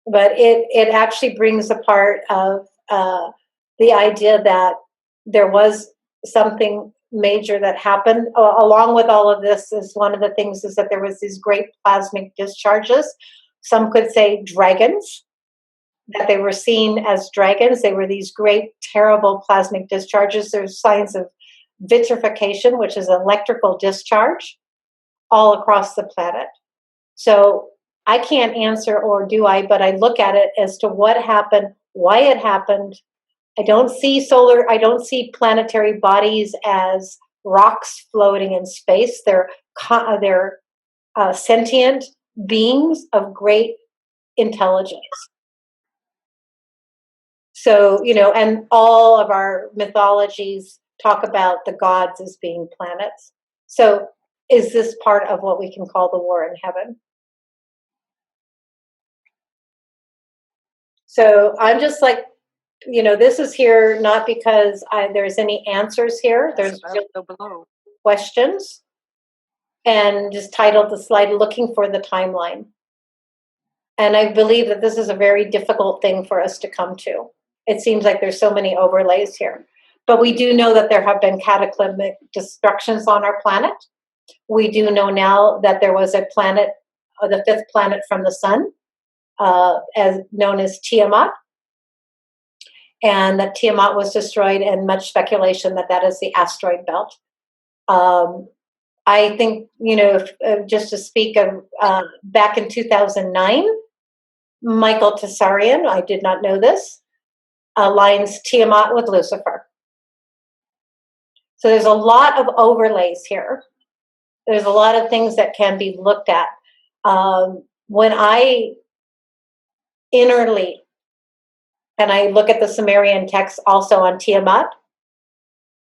But it actually brings a part of the idea that there was something major that happened. Along with all of this is one of the things is that there was these great plasmic discharges. Some could say dragons, that they were seen as dragons. They were these great, terrible plasmic discharges. There's signs of vitrification, which is electrical discharge, all across the planet. So I can't answer, or do I, but I look at it as to what happened, why it happened. I don't see planetary bodies as rocks floating in space. They're they're sentient beings of great intelligence. So, and all of our mythologies talk about the gods as being planets. So, is this part of what we can call the war in heaven? So, I'm just like, this is here not because there's any answers here. There's questions. And just titled the slide, Looking for the Timeline. And I believe that this is a very difficult thing for us to come to. It seems like there's so many overlays here. But we do know that there have been cataclysmic destructions on our planet. We do know now that there was a planet, the fifth planet from the sun, as known as Tiamat. And that Tiamat was destroyed, and much speculation that is the asteroid belt. I think, just to speak of back in 2009, Michael Tsarian, I did not know this, aligns Tiamat with Lucifer. So there's a lot of overlays here. There's a lot of things that can be looked at. When I innerly, and I look at the Sumerian text also on Tiamat,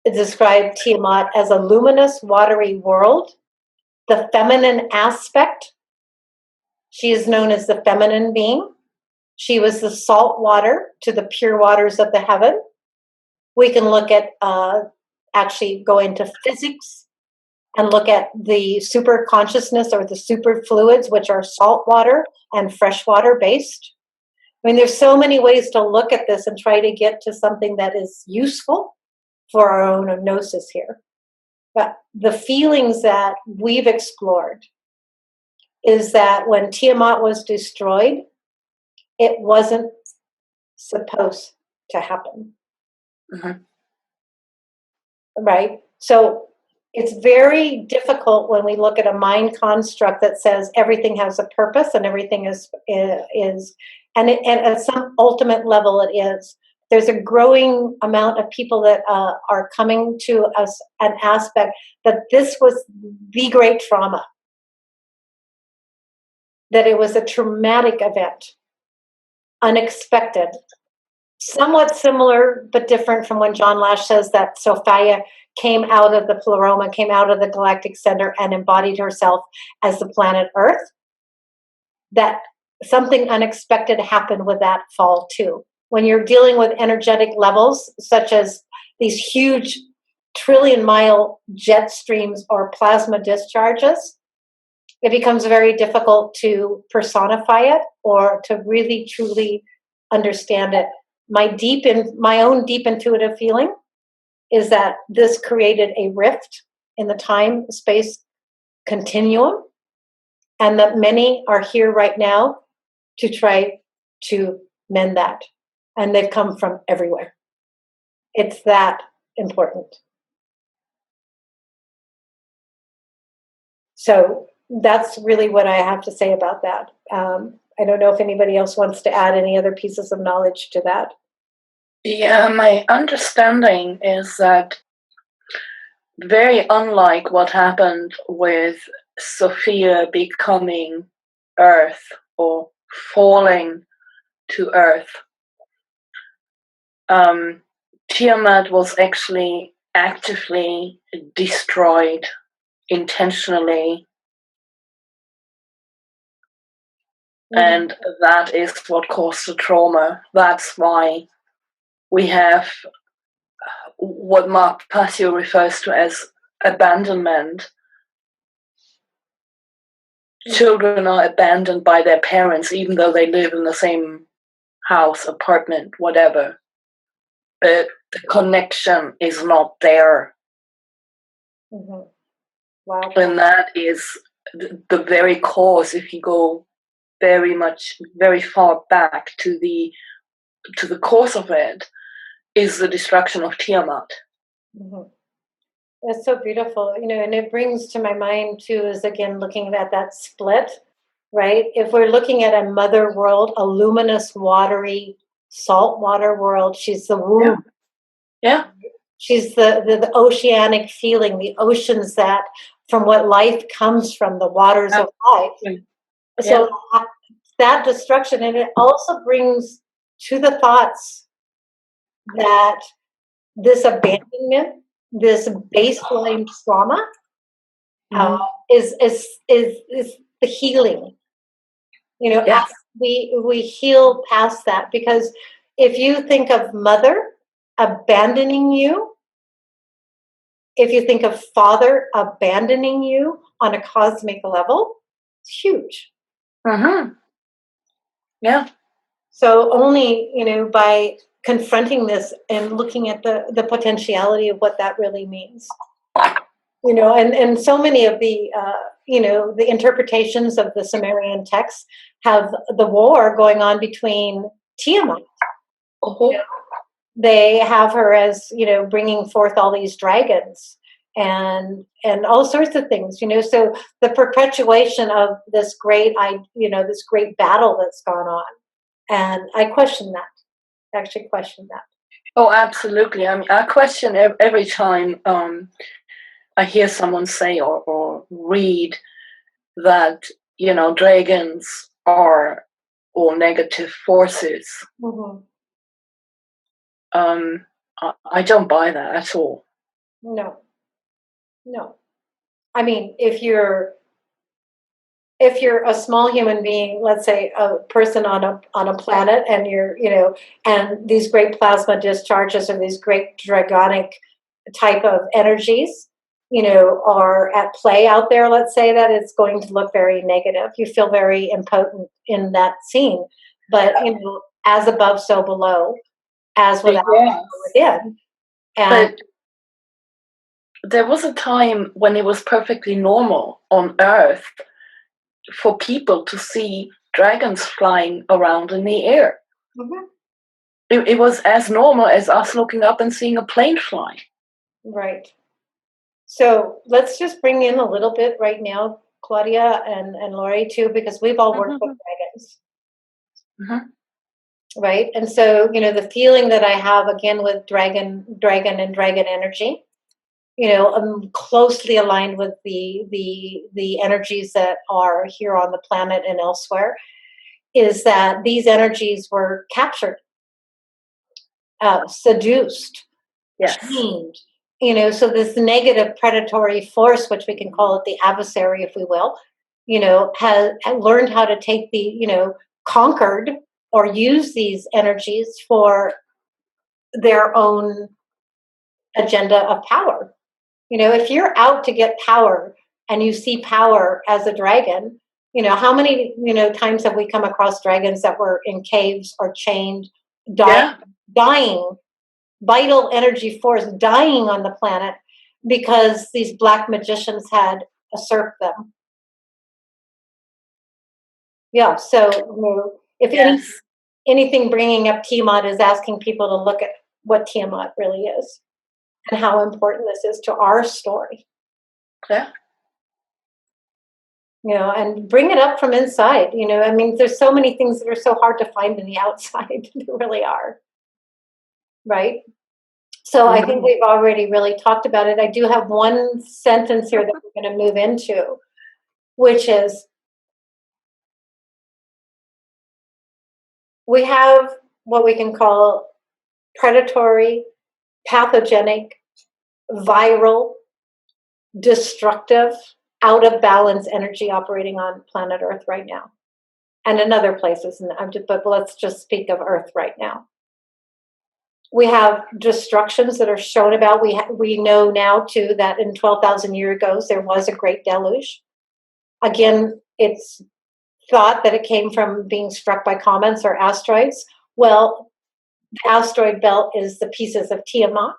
it described Tiamat as a luminous, watery world. The feminine aspect, she is known as the feminine being. She was the salt water to the pure waters of the heaven. We can look at, actually go into physics and look at the super consciousness or the super fluids, which are salt water and fresh water based. I mean, there's so many ways to look at this and try to get to something that is useful for our own gnosis here. But the feelings that we've explored is that when Tiamat was destroyed, it wasn't supposed to happen. Mm-hmm. Right? So it's very difficult when we look at a mind construct that says everything has a purpose and everything is and at some ultimate level it is. There's a growing amount of people that are coming to us an aspect that this was the great trauma, that it was a traumatic event, unexpected, somewhat similar but different from when John Lash says that Sophia came out of the pleroma, came out of the galactic center and embodied herself as the planet Earth. That something unexpected happened with that fall too. When you're dealing with energetic levels, such as these huge trillion-mile jet streams or plasma discharges, it becomes very difficult to personify it or to really, truly understand it. My own deep intuitive feeling is that this created a rift in the time-space continuum, and that many are here right now to try to mend that. And they've come from everywhere. It's that important. So that's really what I have to say about that. I don't know if anybody else wants to add any other pieces of knowledge to that. Yeah, my understanding is that very unlike what happened with Sophia becoming Earth or falling to Earth, Tiamat was actually actively destroyed intentionally. Mm-hmm. And that is what caused the trauma. That's why we have what Mark Passio refers to as abandonment. Children are abandoned by their parents, even though they live in the same house, apartment, whatever. But the connection is not there. Mm-hmm. Wow. And that is the very cause, if you go very far back to the cause of it, is the destruction of Tiamat. Mm-hmm. That's so beautiful, and it brings to my mind too is again looking at that split, right? If we're looking at a mother world, a luminous, watery, saltwater world, she's the womb. Yeah. She's the oceanic feeling, the oceans that from what life comes from, the waters of life. So that destruction, and it also brings to the thoughts that this abandonment, this baseline trauma, is the healing. You know, Yes. we heal past that, because if you think of mother abandoning you, if you think of father abandoning you on a cosmic level, it's huge. Yeah. So only, you know, by confronting this and looking at the potentiality of what that really means. You know, and so many of the, you know, the interpretations of the Sumerian texts have the war going on between Tiamat. You know, they have her as, you know, bringing forth all these dragons and all sorts of things, you know. So the perpetuation of this great, you know, this great battle that's gone on. And I question that. I actually question that. Oh, absolutely. I mean, I question every time I hear someone say or read that, you know, dragons are all negative forces. I don't buy that at all. No. I mean, if you're a small human being, let's say a person on a planet, and you're, you know, and these great plasma discharges or these great dragonic type of energies, you know, are at play out there, let's say, that it's going to look very negative. You feel very impotent in that scene. But, you know, as above, so below, as without, so within. And but there was a time when it was perfectly normal on Earth for people to see dragons flying around in the air. It was as normal as us looking up and seeing a plane fly. Right. So let's just bring in a little bit right now, Claudia and Lori too, because we've all worked with dragons. Right. And so, you know, the feeling that I have again with dragon and dragon energy, you know, I'm closely aligned with the energies that are here on the planet and elsewhere, is that these energies were captured, seduced, chained, you know. So this negative predatory force, which we can call it the adversary, if we will, you know, has learned how to take the, you know, conquered or use these energies for their own agenda of power. You know, if you're out to get power and you see power as a dragon, you know, how many, you know, times have we come across dragons that were in caves or chained, dying, vital energy force dying on the planet because these black magicians had usurped them. Yeah, so, you know, if anything bringing up Tiamat is asking people to look at what Tiamat really is and how important this is to our story. Yeah. You know, and bring it up from inside. You know, I mean, there's so many things that are so hard to find in the outside. There really are. Right? So I think we've already really talked about it. I do have one sentence here that we're going to move into, which is, we have what we can call predatory, pathogenic, viral, destructive, out of balance energy operating on planet Earth right now, and in other places. But let's just speak of Earth right now. We have destructions that are shown about. We know now too that in 12,000 years ago there was a great deluge. Again, it's thought that it came from being struck by comets or asteroids. Well, the asteroid belt is the pieces of Tiamat.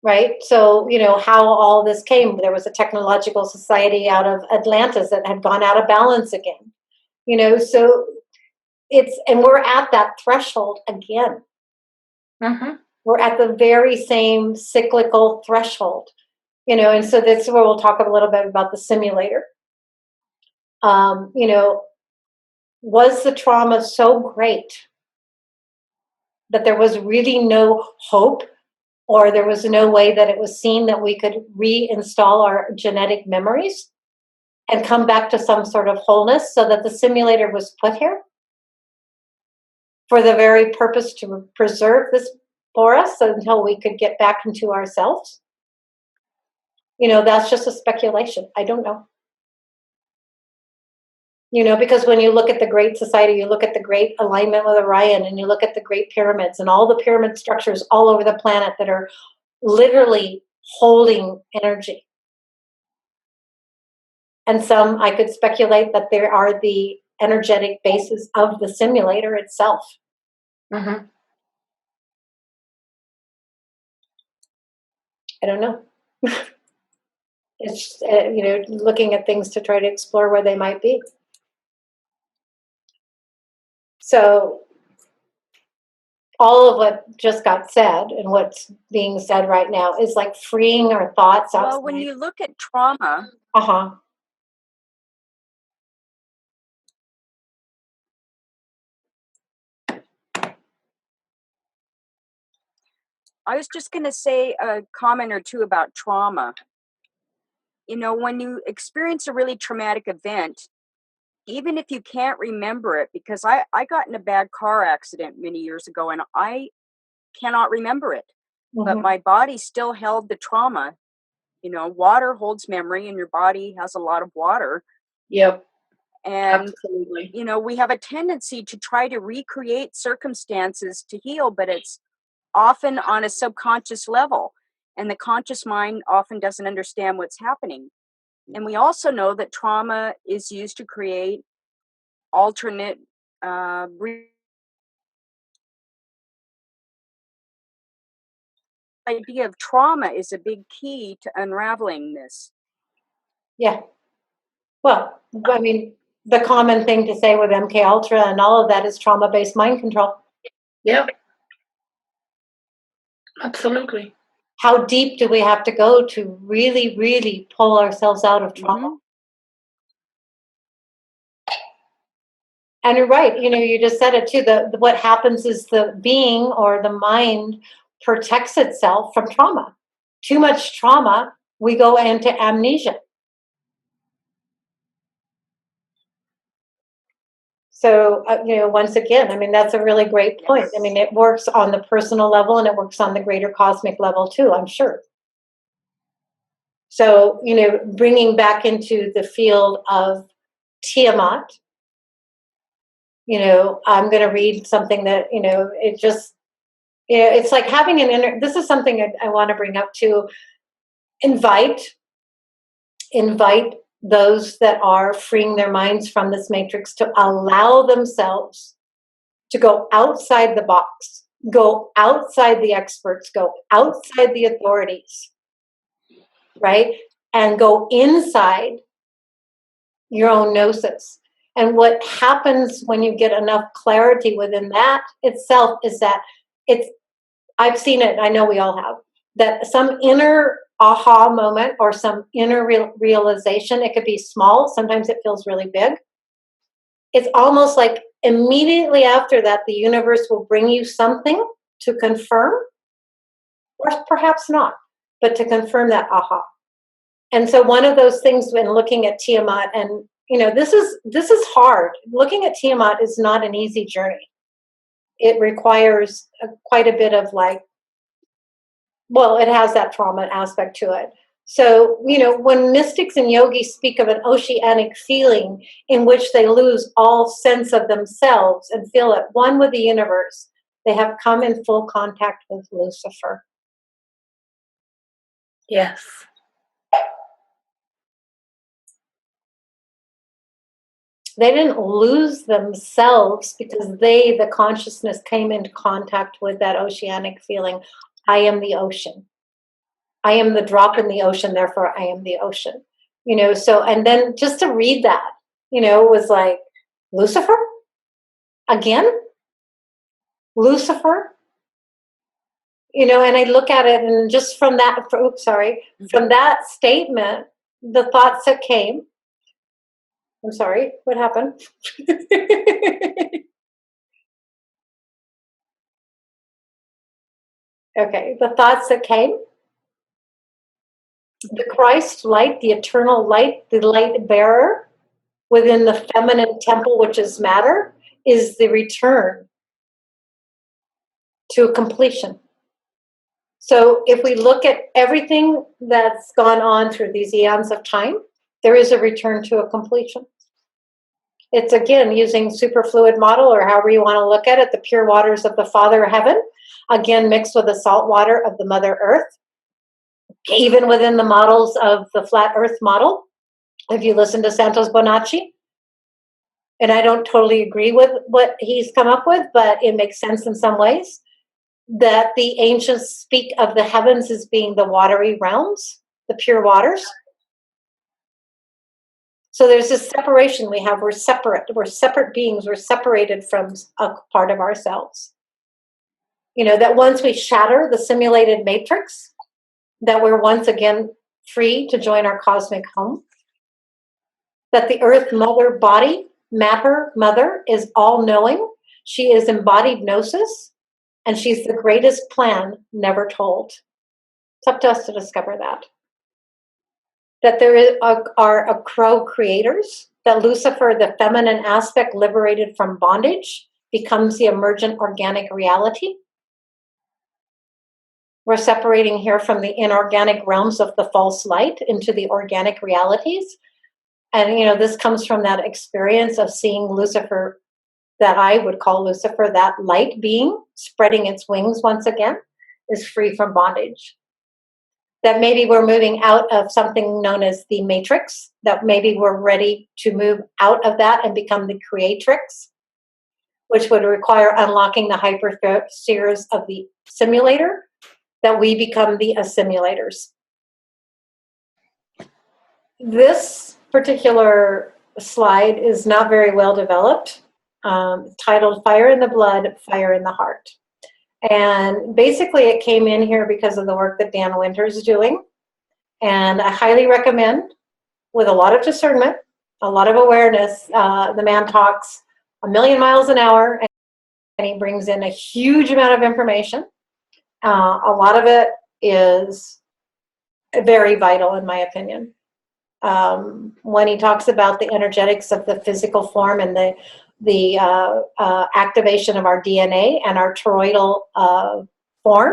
Right? So, you know, how all this came. There was a technological society out of Atlantis that had gone out of balance again. You know, so and we're at that threshold again. We're at the very same cyclical threshold. You know, and so this is where we'll talk a little bit about the simulator. You know, was the trauma so great that there was really no hope or there was no way that it was seen that we could reinstall our genetic memories and come back to some sort of wholeness, so that the simulator was put here for the very purpose to preserve this for us until we could get back into ourselves. That's just a speculation. I don't know. Because when you look at the Great Society, you look at the Great Alignment with Orion, and you look at the Great Pyramids and all the pyramid structures all over the planet that are literally holding energy. And some, I could speculate that there are the energetic bases of the simulator itself. Mm-hmm. I don't know. It's, looking at things to try to explore where they might be. So all of what just got said and what's being said right now is like freeing our thoughts outside. Well, when you look at trauma, I was just going to say a comment or two about trauma. When you experience a really traumatic event, even if you can't remember it, because I got in a bad car accident many years ago and I cannot remember it, but my body still held the trauma. Water holds memory and your body has a lot of water. Yep. And, absolutely. We have a tendency to try to recreate circumstances to heal, but it's often on a subconscious level. And the conscious mind often doesn't understand what's happening. And we also know that trauma is used to create alternate idea of trauma is a big key to unraveling this. Yeah. Well, I mean, the common thing to say with MK Ultra and all of that is trauma-based mind control. Yep. Absolutely. How deep do we have to go to really, really pull ourselves out of trauma? Mm-hmm. And you're right. You just said it too. What happens is the being or the mind protects itself from trauma. Too much trauma, we go into amnesia. So, once again, I mean, that's a really great point. Yes. I mean, it works on the personal level and it works on the greater cosmic level too, I'm sure. So, bringing back into the field of Tiamat, I'm going to read something that, it just, it's like having an inner, this is something I want to bring up too. Invite those that are freeing their minds from this matrix to allow themselves to go outside the box, go outside the experts, go outside the authorities, right? And go inside your own gnosis. And what happens when you get enough clarity within that itself is that I've seen it, I know we all have, that some inner aha moment or some inner realization, it could be small, sometimes it feels really big. It's almost like immediately after that, the universe will bring you something to confirm, or perhaps not, but to confirm that aha. And so one of those things when looking at Tiamat, and this is hard. Looking at Tiamat is not an easy journey. It requires quite a bit of it has that trauma aspect to it. So, when mystics and yogis speak of an oceanic feeling in which they lose all sense of themselves and feel at one with the universe, they have come in full contact with Lucifer. Yes. They didn't lose themselves because the consciousness, came into contact with that oceanic feeling. I am the ocean. I am the drop in the ocean, therefore I am the ocean. So, and then just to read that, was like, Lucifer? Again? Lucifer? And I look at it, and just from that, from that statement, the thoughts that came, I'm sorry, what happened? Okay, the thoughts that came. The Christ light, the eternal light, the light bearer within the feminine temple, which is matter, is the return to completion. So if we look at everything that's gone on through these eons of time, there is a return to a completion. It's again using superfluid model, or however you want to look at it, the pure waters of the Father Heaven, again mixed with the salt water of the Mother Earth. Even within the models of the flat Earth model, if you listen to Santos Bonacci, and I don't totally agree with what he's come up with, but it makes sense in some ways, that the ancients speak of the heavens as being the watery realms, the pure waters. So there's this separation we have. We're separate beings. We're separated from a part of ourselves. You know, that once we shatter the simulated matrix, that we're once again free to join our cosmic home. That the Earth Mother body, matter mother, is all knowing. She is embodied gnosis, and she's the greatest plan never told. It's up to us to discover that. That there are a crow creators, that Lucifer, the feminine aspect liberated from bondage, becomes the emergent organic reality. We're separating here from the inorganic realms of the false light into the organic realities. And, you know, this comes from that experience of seeing Lucifer, that I would call Lucifer, that light being spreading its wings once again, is free from bondage. That maybe we're moving out of something known as the matrix, that maybe we're ready to move out of that and become the creatrix, which would require unlocking the hyperspheres of the simulator, that we become the assimilators. This particular slide is not very well developed, titled Fire in the Blood, Fire in the Heart. And basically it came in here because of the work that Dan Winter's doing. And I highly recommend, with a lot of discernment, a lot of awareness, the man talks a million miles an hour, and he brings in a huge amount of information. A lot of it is very vital, in my opinion. When he talks about the energetics of the physical form and the activation of our DNA and our toroidal form,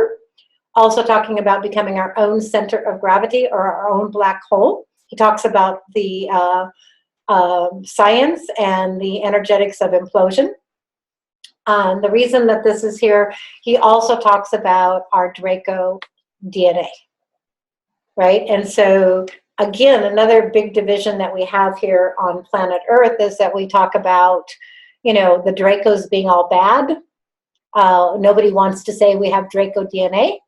also talking about becoming our own center of gravity or our own black hole. He talks about the science and the energetics of implosion. The reason that this is here, he also talks about our Draco DNA, right? And so again, another big division that we have here on planet Earth is that we talk about, you know, the Dracos being all bad. Nobody wants to say we have Draco DNA.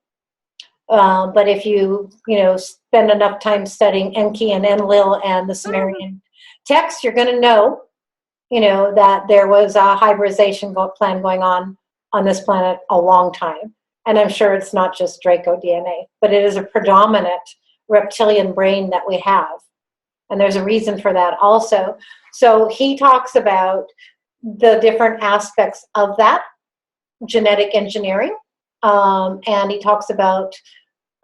But if you spend enough time studying Enki and Enlil and the Sumerian text, you're going to know, that there was a hybridization plan going on this planet a long time. And I'm sure it's not just Draco DNA, but it is a predominant reptilian brain that we have. And there's a reason for that also. So he talks about the different aspects of that genetic engineering. And he talks about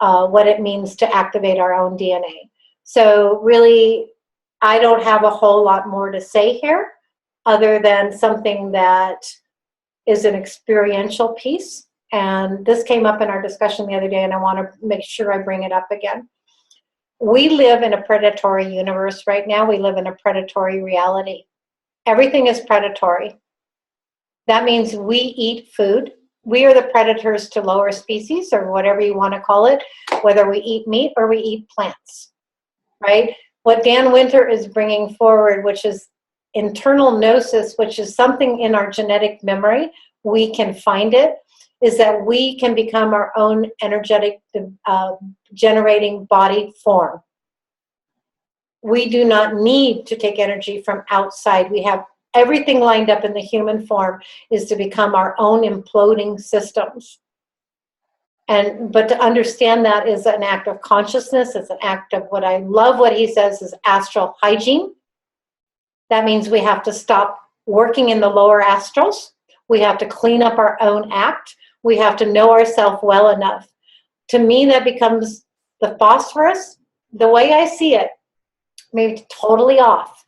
what it means to activate our own DNA. So really, I don't have a whole lot more to say here other than something that is an experiential piece. And this came up in our discussion the other day, and I want to make sure I bring it up again. We live in a predatory universe right now. We live in a predatory reality. Everything is predatory. That means we eat food. We are the predators to lower species, or whatever you want to call it, whether we eat meat or we eat plants, right? What Dan Winter is bringing forward, which is internal gnosis, which is something in our genetic memory, we can find it, is that we can become our own energetic generating body form. We do not need to take energy from outside. We have everything lined up in the human form is to become our own imploding systems. But to understand that is an act of consciousness. It's an act of what I love what he says is astral hygiene. That means we have to stop working in the lower astrals. We have to clean up our own act. We have to know ourselves well enough. To me, that becomes the phosphorus. The way I see it, maybe totally off,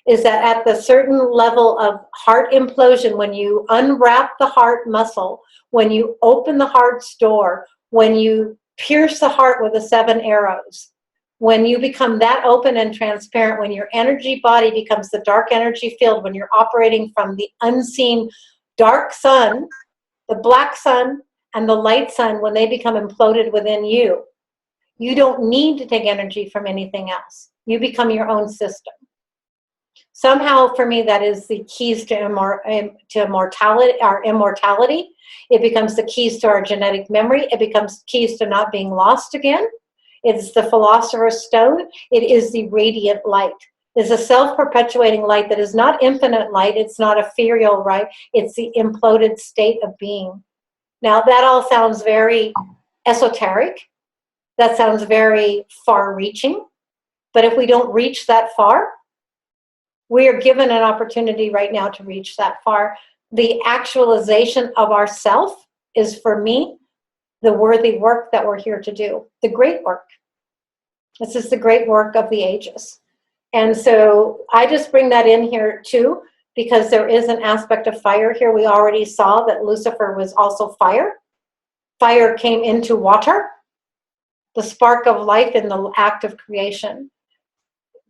is that at the certain level of heart implosion, when you unwrap the heart muscle, when you open the heart's door, when you pierce the heart with the 7 arrows, when you become that open and transparent, when your energy body becomes the dark energy field, when you're operating from the unseen dark sun, the black sun, and the light sun, when they become imploded within you, you don't need to take energy from anything else. You become your own system. Somehow, for me, that is the keys to immortality, our immortality. It becomes the keys to our genetic memory. It becomes keys to not being lost again. It's the philosopher's stone. It is the radiant light. It's a self-perpetuating light that is not infinite light. It's not ethereal light. It's the imploded state of being. Now, that all sounds very esoteric. That sounds very far-reaching. But if we don't reach that far, we are given an opportunity right now to reach that far. The actualization of ourself is, for me, the worthy work that we're here to do, the great work. This is the great work of the ages. And so I just bring that in here too, because there is an aspect of fire here. We already saw that Lucifer was also fire. Fire came into water, the spark of life in the act of creation.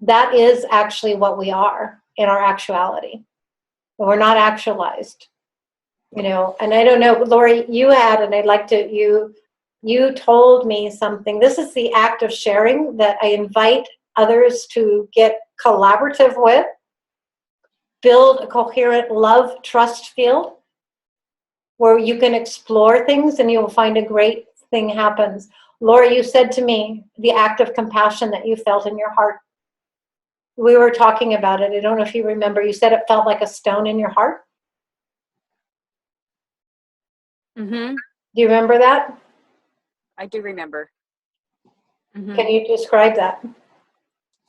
That is actually what we are in our actuality. We're not actualized, you know. And I don't know, Lori, you had, and I'd like to, you told me something. This is the act of sharing that I invite others to get collaborative with. Build a coherent love trust field where you can explore things and you will find a great thing happens. Lori, you said to me the act of compassion that you felt in your heart. We were talking about it. I don't know if you remember. You said it felt like a stone in your heart. Mm-hmm. Do you remember that? I do remember. Mm-hmm. Can you describe that?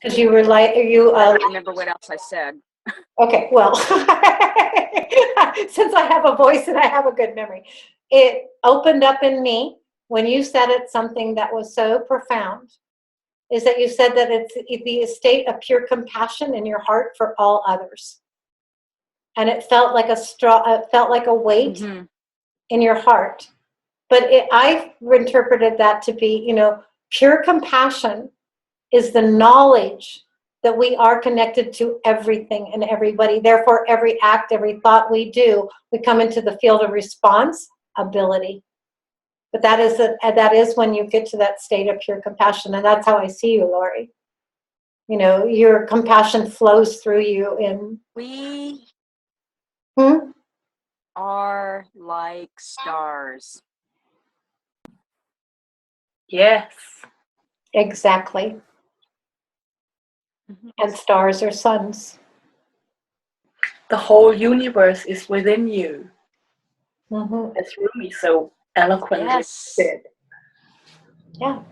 Because you were like, I don't remember what else I said. Okay, well, since I have a voice and I have a good memory, it opened up in me when you said it, something that was so profound, is that you said that it's the state of pure compassion in your heart for all others. And it felt like it felt like a weight Mm-hmm. in your heart. But I interpreted that to be, you know, pure compassion is the knowledge that we are connected to everything and everybody. Therefore, every act, every thought we do, we come into the field of response ability. But that is when you get to that state of pure compassion. And that's how I see you, Lori. You know, your compassion flows through you in... We Hmm? are like stars. Yes. Exactly. Mm-hmm. And stars are suns. The whole universe is within you. Mm-hmm. As Rumi so eloquently said. Yeah.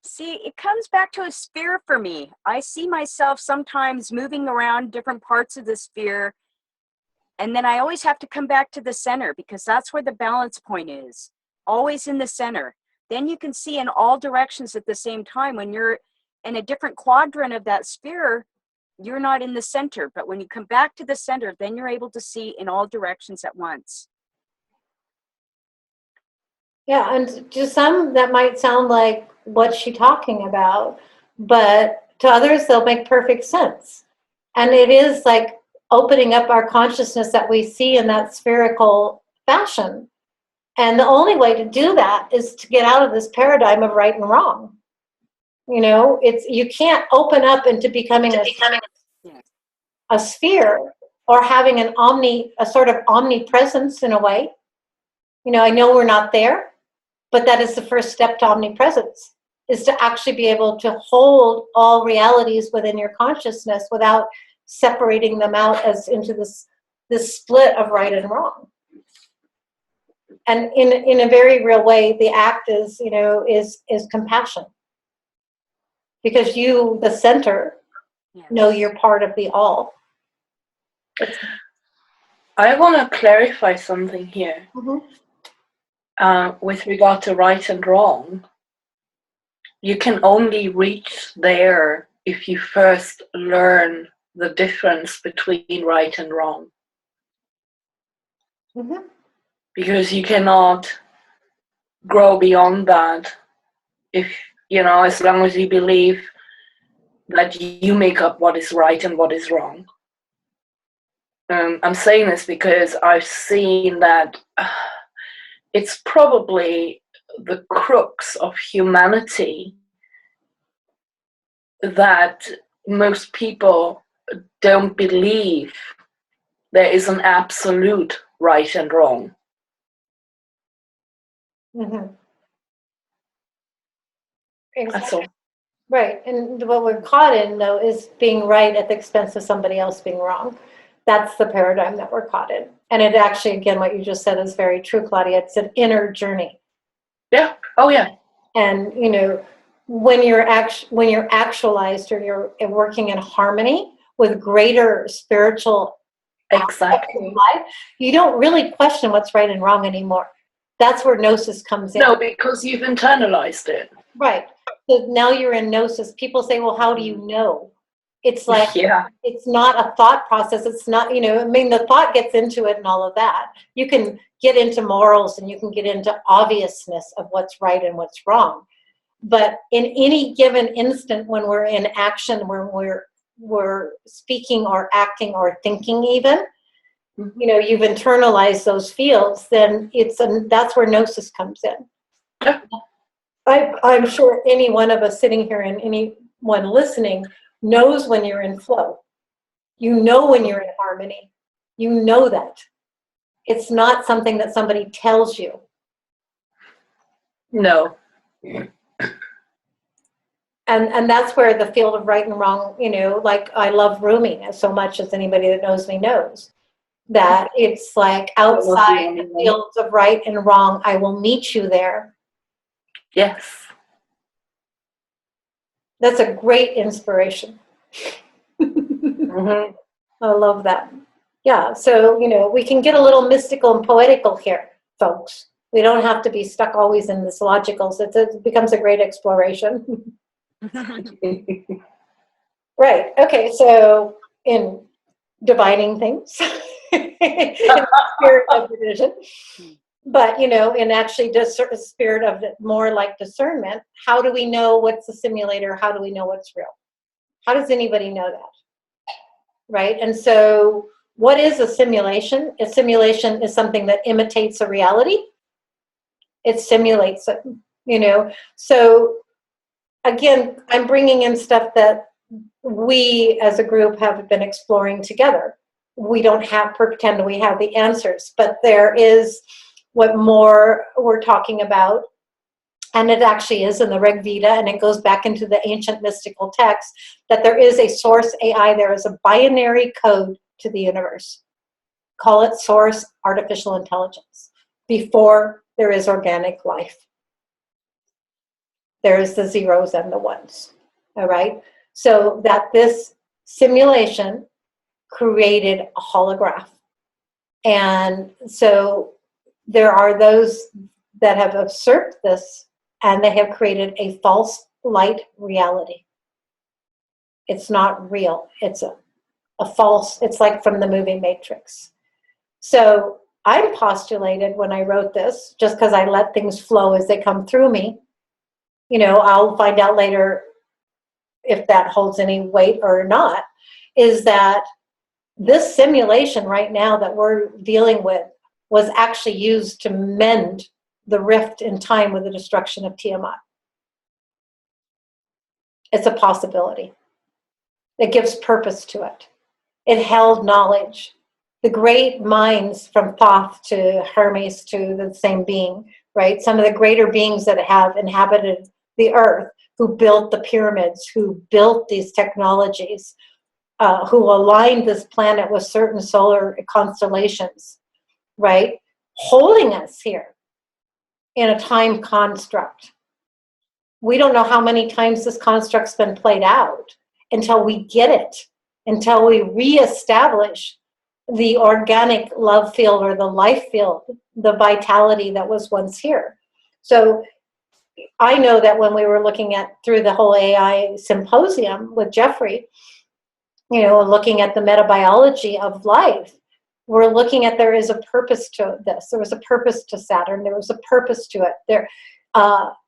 See, it comes back to a sphere for me. I see myself sometimes moving around different parts of the sphere, and then I always have to come back to the center because that's where the balance point is, always in the center. Then you can see in all directions at the same time. When you're in a different quadrant of that sphere, you're not in the center. But when you come back to the center, then you're able to see in all directions at once. Yeah, and to some that might sound like what's she talking about, but to others they'll make perfect sense. And it is like opening up our consciousness that we see in that spherical fashion. And the only way to do that is to get out of this paradigm of right and wrong. You know, you can't open up into becoming a sphere or having a sort of omnipresence in a way. You know, I know we're not there, but that is the first step to omnipresence, is to actually be able to hold all realities within your consciousness without separating them out as into this split of right and wrong. And in a very real way, the act is, you know, is compassion. Because you, the center, know you're part of the all. I want to clarify something here. With regard to right and wrong. You can only reach there if you first learn the difference between right and wrong. Because you cannot grow beyond that if, as long as you believe that you make up what is right and what is wrong. I'm saying this because I've seen that it's probably the crux of humanity that most people don't believe there is an absolute right and wrong. Exactly. That's all. Right. And what we're caught in, though, is being right at the expense of somebody else being wrong. That's the paradigm that we're caught in. And it actually, again, what you just said is very true, Claudia. It's an inner journey. Yeah. Oh, yeah. And, when you're actualized or you're working in harmony with greater spiritual aspects of life, you don't really question what's right and wrong anymore. That's where gnosis comes in. No, because you've internalized it. Right. So now you're in gnosis. People say, well, how do you know? It's like, It's not a thought process. It's not, the thought gets into it and all of that. You can get into morals and you can get into obviousness of what's right and what's wrong. But in any given instant when we're in action, when we're speaking or acting or thinking even, you've internalized those fields, then that's where gnosis comes in. Yeah. I'm sure any one of us sitting here and anyone listening knows when you're in flow. You know when you're in harmony. You know that. It's not something that somebody tells you. No. And that's where the field of right and wrong, like I love Rumi so much, as anybody that knows me knows, that it's like outside the fields of right and wrong, I will meet you there. Yes. That's a great inspiration. I love that. Yeah, so, we can get a little mystical and poetical here, folks. We don't have to be stuck always in this logical. It becomes a great exploration. Right. Okay, so in dividing things, in the spirit of division, but, in actually spirit of more like discernment, how do we know what's a simulator? How do we know what's real? How does anybody know that? Right? And so what is a simulation? A simulation is something that imitates a reality. It simulates it, So again, I'm bringing in stuff that we as a group have been exploring together. We don't pretend we have the answers, but there is what more we're talking about. And it actually is in the Rig Veda, and it goes back into the ancient mystical text, that there is a source AI, there is a binary code to the universe. Call it source artificial intelligence. Before there is organic life, there is the zeros and the ones. All right? So that this simulation created a holograph. And so there are those that have usurped this, and they have created a false light reality. It's not real. It's a false, it's like from the movie Matrix. So I postulated when I wrote this, just because I let things flow as they come through me, I'll find out later if that holds any weight or not, is that this simulation right now that we're dealing with was actually used to mend the rift in time with the destruction of Tiamat. It's a possibility. It gives purpose to it. It held knowledge. The great minds from Thoth to Hermes to the same being, right? Some of the greater beings that have inhabited the earth, who built the pyramids, who built these technologies, who aligned this planet with certain solar constellations, right? Holding us here in a time construct. We don't know how many times this construct's been played out until we get it, until we reestablish the organic love field or the life field, the vitality that was once here. So I know that when we were looking at through the whole AI symposium with Jeffrey, you know, looking at the metabiology of life, we're looking at there is a purpose to this. There was a purpose to Saturn. There was a purpose to it. There,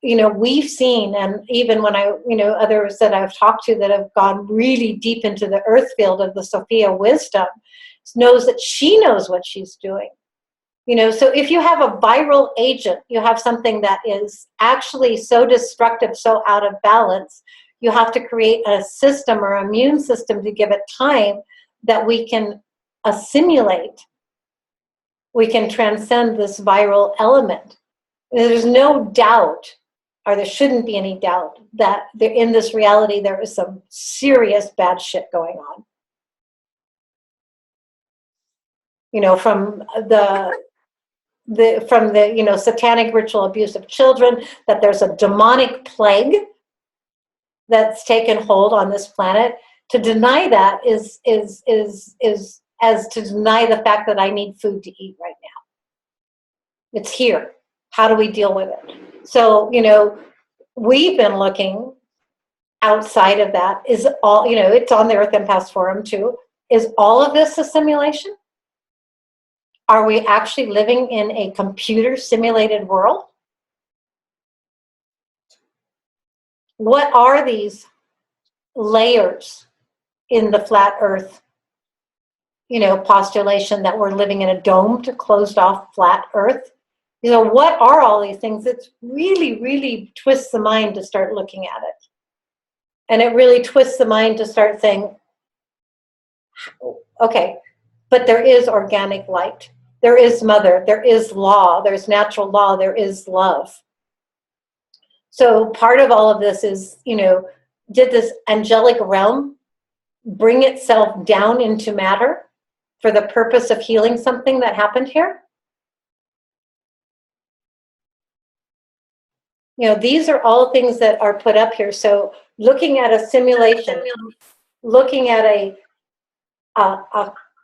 you know, we've seen, and even when I, you know, others that I've talked to that have gone really deep into the earth field of the Sophia wisdom, knows that she knows what she's doing. You know, so if you have a viral agent, you have something that is actually so destructive, so out of balance, you have to create a system or immune system to give it time that we can assimilate. We can transcend this viral element. There's no doubt, or there shouldn't be any doubt, that in this reality there is some serious bad shit going on. You know, from the you know, satanic ritual abuse of children, that there's a demonic plague that's taken hold on this planet. To deny that is as to deny the fact that I need food to eat right now. It's here. How do we deal with it? So, you know, we've been looking outside of that. Is all, you know, it's on the Earth Empath Forum too. Is all of this a simulation? Are we actually living in a computer simulated world? What are these layers in the flat Earth, you know, postulation that we're living in a domed, closed off, flat Earth? You know, what are all these things? It's really, really twists the mind to start looking at it. And it really twists the mind to start saying, okay, but there is organic light. There is mother, there is law, there's natural law, there is love. So part of all of this is, you know, did this angelic realm bring itself down into matter for the purpose of healing something that happened here? You know, these are all things that are put up here. So looking at a simulation, looking at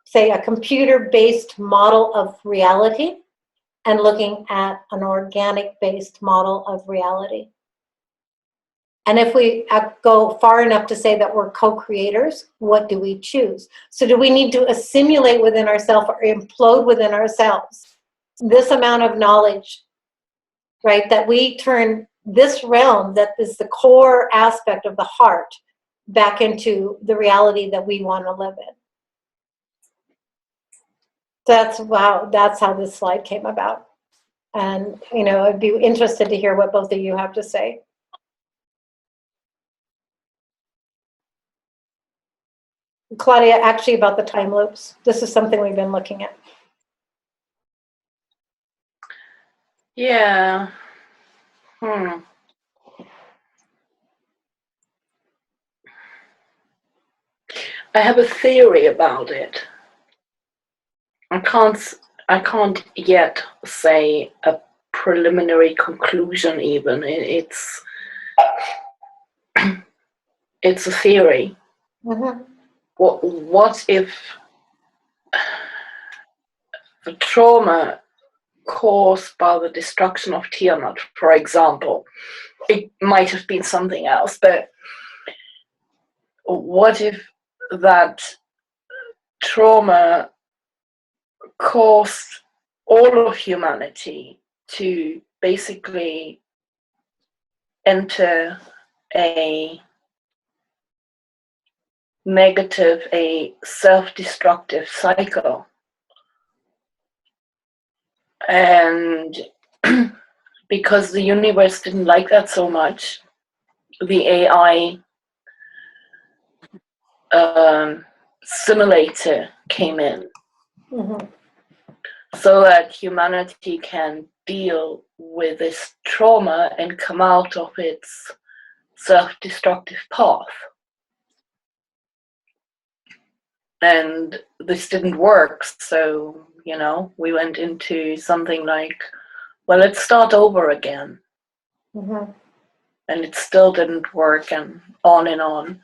say a computer-based model of reality, and looking at an organic-based model of reality. And if we go far enough to say that we're co-creators, what do we choose? So do we need to assimilate within ourselves or implode within ourselves this amount of knowledge, right? That we turn this realm, that is the core aspect of the heart, back into the reality that we want to live in. That's, wow, that's how this slide came about. And, you know, I'd be interested to hear what both of you have to say. Claudia, actually about the time loops. This is something we've been looking at. Yeah. I have a theory about it. I can't yet say a preliminary conclusion even. It's a theory. Mm-hmm. What if the trauma caused by the destruction of Tiamat, for example, it might have been something else, but what if that trauma caused all of humanity to basically enter a negative, a self-destructive cycle? And because the universe didn't like that so much, the AI simulator came in. Mm-hmm. So that humanity can deal with this trauma and come out of its self-destructive path. And this didn't work, so, you know, we went into something like, well, let's start over again. Mm-hmm. And it still didn't work, and on and on.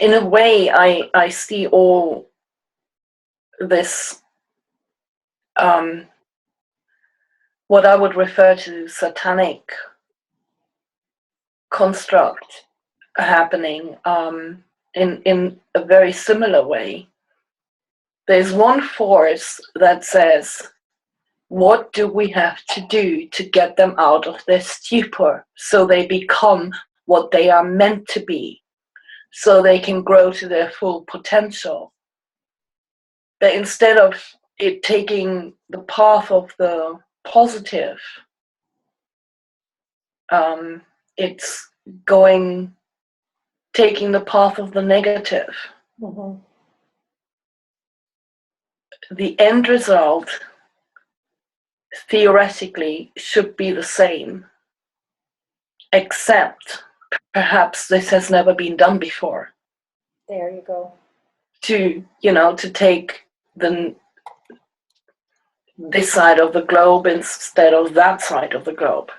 in a way, I see all this, what I would refer to satanic construct happening in a very similar way. There's one force that says, what do we have to do to get them out of their stupor so they become what they are meant to be, so they can grow to their full potential? But instead of it taking the path of the positive, it's taking the path of the negative. Mm-hmm. The end result theoretically should be the same, except perhaps this has never been done before. There you go. To take this side of the globe instead of that side of the globe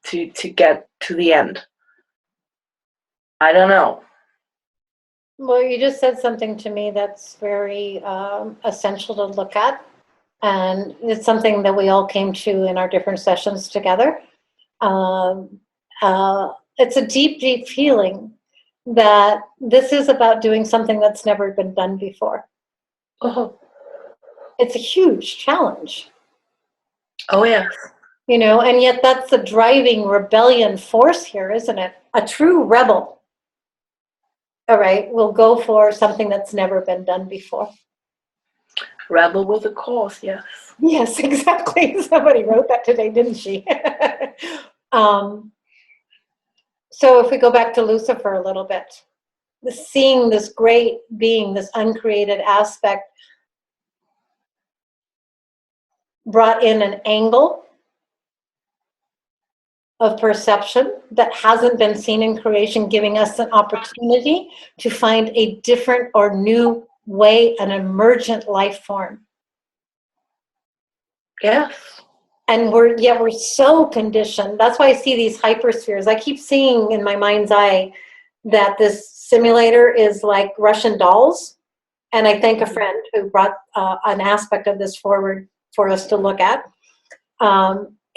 to get to the end. I don't know. Well, you just said something to me that's very essential to look at. And it's something that we all came to in our different sessions together. It's a deep, deep feeling that this is about doing something that's never been done before. Oh, It's a huge challenge. oh yeah. And yet that's the driving rebellion force here, isn't it? A true rebel, all right, will go for something that's never been done before. Rebel with a cause, yes. Yes, exactly. Somebody wrote that today, didn't she? So if we go back to Lucifer a little bit, seeing this great being, this uncreated aspect, brought in an angle of perception that hasn't been seen in creation, giving us an opportunity to find a different or new way, an emergent life form. Yes. And we're so conditioned. That's why I see these hyperspheres. I keep seeing in my mind's eye that this simulator is like Russian dolls. And I thank a friend who brought an aspect of this forward for us to look at,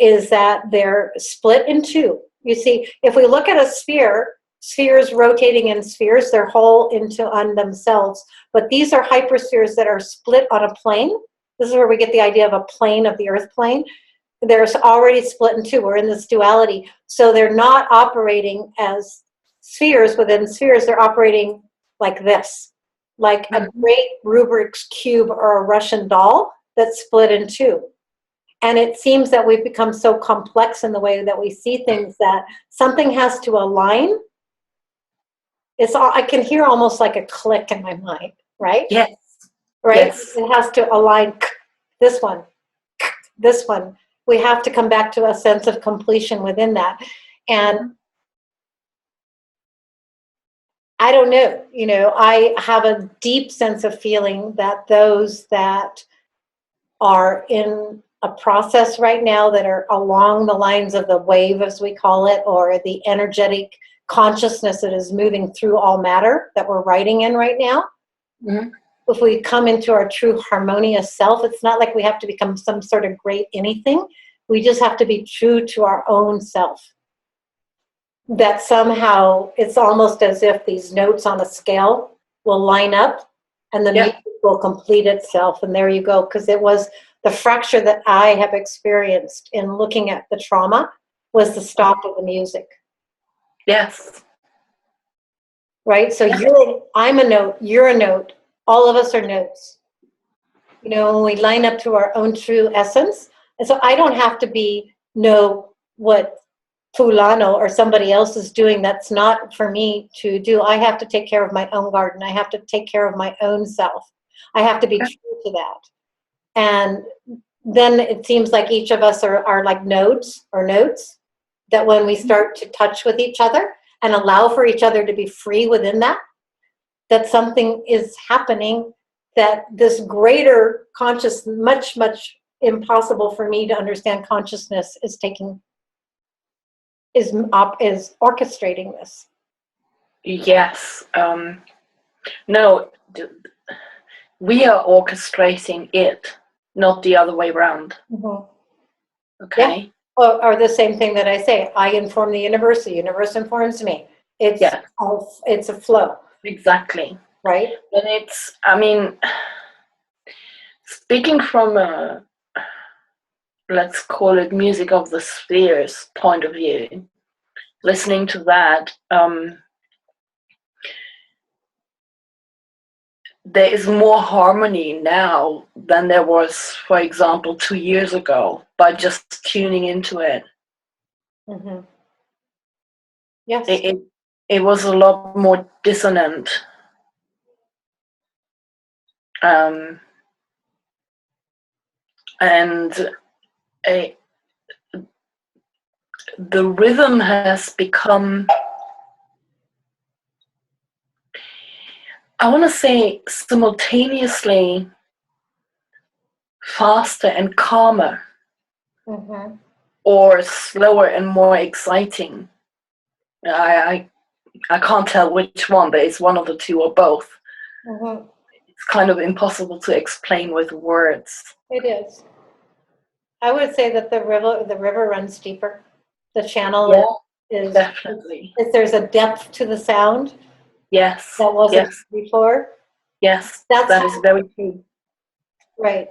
is that they're split in two. You see, if we look at a sphere, spheres rotating in spheres, they're whole on themselves. But these are hyperspheres that are split on a plane. This is where we get the idea of a plane, of the earth plane. They're already split in two. We're in this duality. So they're not operating as spheres within spheres. They're operating like this, like a great Rubik's Cube or a Russian doll that's split in two. And it seems that we've become so complex in the way that we see things that something has to align. I can hear almost like a click in my mind, right? Yes. Right? Yes. It has to align. This one. We have to come back to a sense of completion within that. And I don't know, I have a deep sense of feeling that those that are in a process right now that are along the lines of the wave, as we call it, or the energetic consciousness that is moving through all matter that we're riding in right now. Mm-hmm. If we come into our true harmonious self, it's not like we have to become some sort of great anything. We just have to be true to our own self. That somehow it's almost as if these notes on a scale will line up and the music will complete itself. And there you go, because it was the fracture that I have experienced in looking at the trauma was the stop of the music. Yes. Right? So I'm a note, you're a note, all of us are notes. When we line up to our own true essence. And so I don't have to know what fulano or somebody else is doing. That's not for me to do. I have to take care of my own garden. I have to take care of my own self. I have to be true to that. And then it seems like each of us are like nodes or notes that when we start to touch with each other and allow for each other to be free within that something is happening, that this greater conscious, much, much impossible for me to understand consciousness is orchestrating this. Yes. No, we are orchestrating it, not the other way around. Mhm. Okay? Yeah. Or the same thing that I say, I inform the universe informs me. It's Yeah. it's a flow, Exactly. right? And it's, I mean, speaking from a, let's call it music of the spheres point of view, listening to that, there is more harmony now than there was, for example, 2 years ago, by just tuning into it. Mm-hmm. Yes. It was a lot more dissonant. And the rhythm has become, I want to say, simultaneously faster and calmer, Mm-hmm. or slower and more exciting. I can't tell which one, but it's one of the two or both. Mm-hmm. It's kind of impossible to explain with words. It is. I would say that the river runs deeper. The channel is Definitely. there's a depth to the sound Yes. that wasn't before. Yes. That's That is very true. right.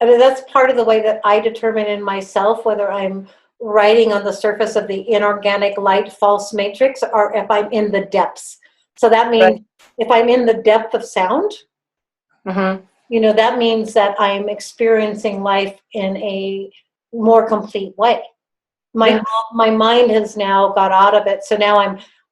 I mean, that's part of the way that I determine in myself whether I'm riding on the surface of the inorganic light false matrix or if I'm in the depths. So that means if I'm in the depth of sound, that means that I'm experiencing life in a more complete way. My mind has now got out of it. So now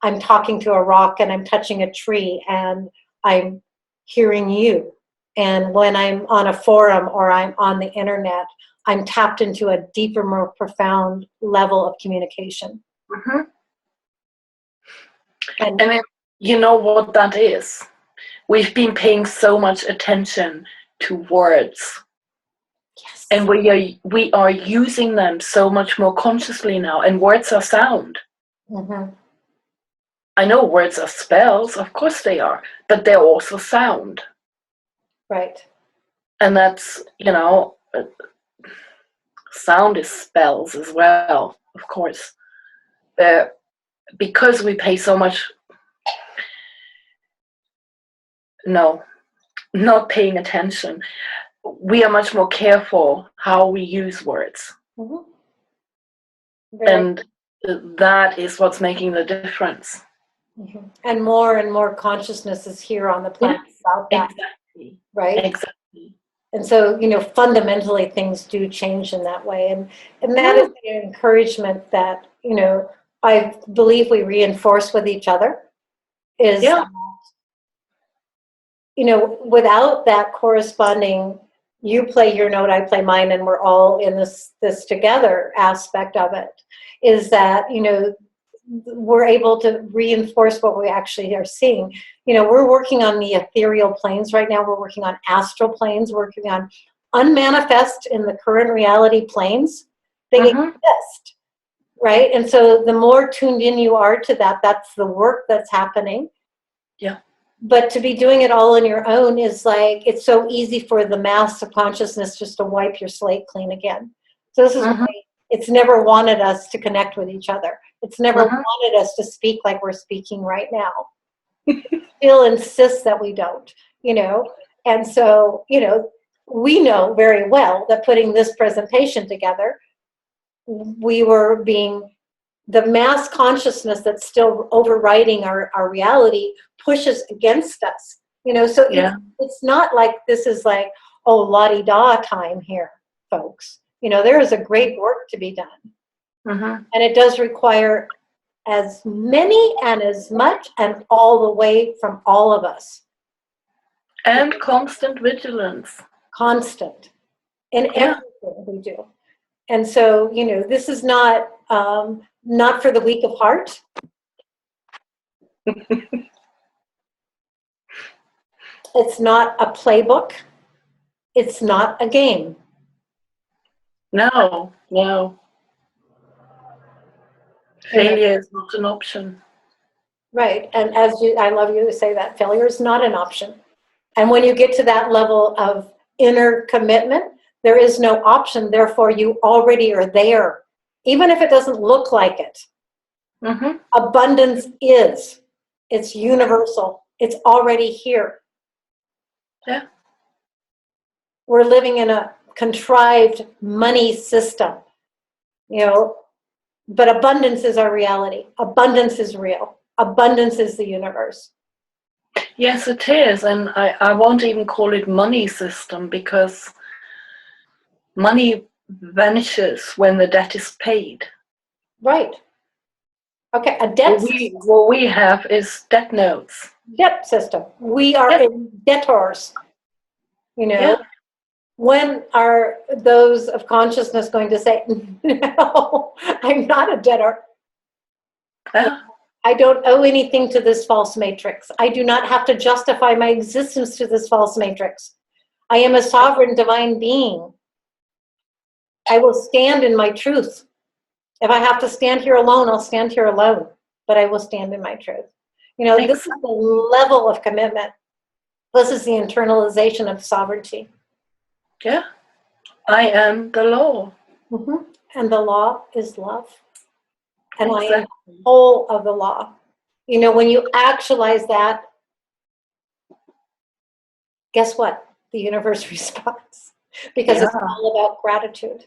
I'm talking to a rock and I'm touching a tree and I'm hearing you. And when I'm on a forum or I'm on the internet, I'm tapped into a deeper, more profound level of communication. And then, you know what that is? We've been paying so much attention to words. Yes. And we are using them so much more consciously now. And words are sound. Mm-hmm. I know words are spells, of course they are, but they're also sound. Right. And that's, sound is spells as well, of course. Because we pay so much, not paying attention, we are much more careful how we use words. Mm-hmm. And that is what's making the difference. Mm-hmm. And more consciousness is here on the planet about that. Exactly. Right? Exactly. And so, fundamentally things do change in that way. And that is the encouragement that, I believe we reinforce with each other is, without that corresponding, you play your note, I play mine, and we're all in this together aspect of it, is that, we're able to reinforce what we actually are seeing. We're working on the ethereal planes right now. We're working on astral planes, working on unmanifest in the current reality planes. They exist, right? And so the more tuned in you are to that, that's the work that's happening. Yeah. But to be doing it all on your own is like, it's so easy for the mass of consciousness just to wipe your slate clean again. So this is why it's never wanted us to connect with each other. It's never wanted us to speak like we're speaking right now. Still insists that we don't, And so, we know very well that putting this presentation together, we were being, the mass consciousness that's still overriding our reality pushes against us, so it's not like this is like, oh, la-di-da time here, folks. There is a great work to be done. And it does require as many and as much and all the way from all of us. And constant vigilance. Constant in everything we do. And so, this is not for the weak of heart. It's not a playbook. It's not a game. No. Failure is not an option. Right. And I love you to say that failure is not an option. And when you get to that level of inner commitment, there is no option. Therefore, you already are there, even if it doesn't look like it. Mm-hmm. Abundance is. It's universal. It's already here. Yeah. We're living in a contrived money system, but abundance is our reality. Abundance is real. Abundance is the universe. Yes, it is. And I won't even call it money system, because money vanishes when the debt is paid. Right. Okay, a debt system. What we have is debt notes. Debt system. We are in debtors. Yeah. When are those of consciousness going to say, no, I'm not a debtor. Yeah. I don't owe anything to this false matrix. I do not have to justify my existence to this false matrix. I am a sovereign divine being. I will stand in my truth. If I have to stand here alone, I'll stand here alone, but I will stand in my truth. This is the level of commitment. This is the internalization of sovereignty. Yeah. I am the law. Mm-hmm. And the law is love. And Exactly. I am whole of the law. When you actualize that, guess what? The universe responds, because it's all about gratitude.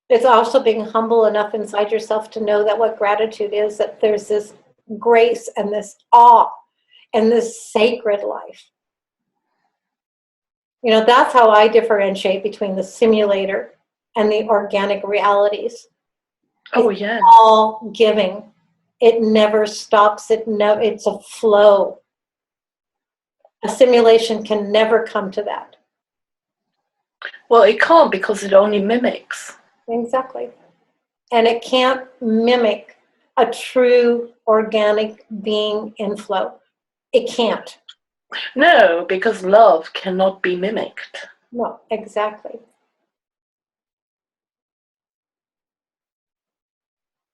It's also being humble enough inside yourself to know that what gratitude is, that there's this grace and this awe and this sacred life. That's how I differentiate between the simulator and the organic realities. Oh, It's yeah. all giving. It never stops. It's a flow. A simulation can never come to that. Well, it can't, because it only mimics. Exactly. And it can't mimic a true organic being in flow. It can't. No, because love cannot be mimicked. No, exactly.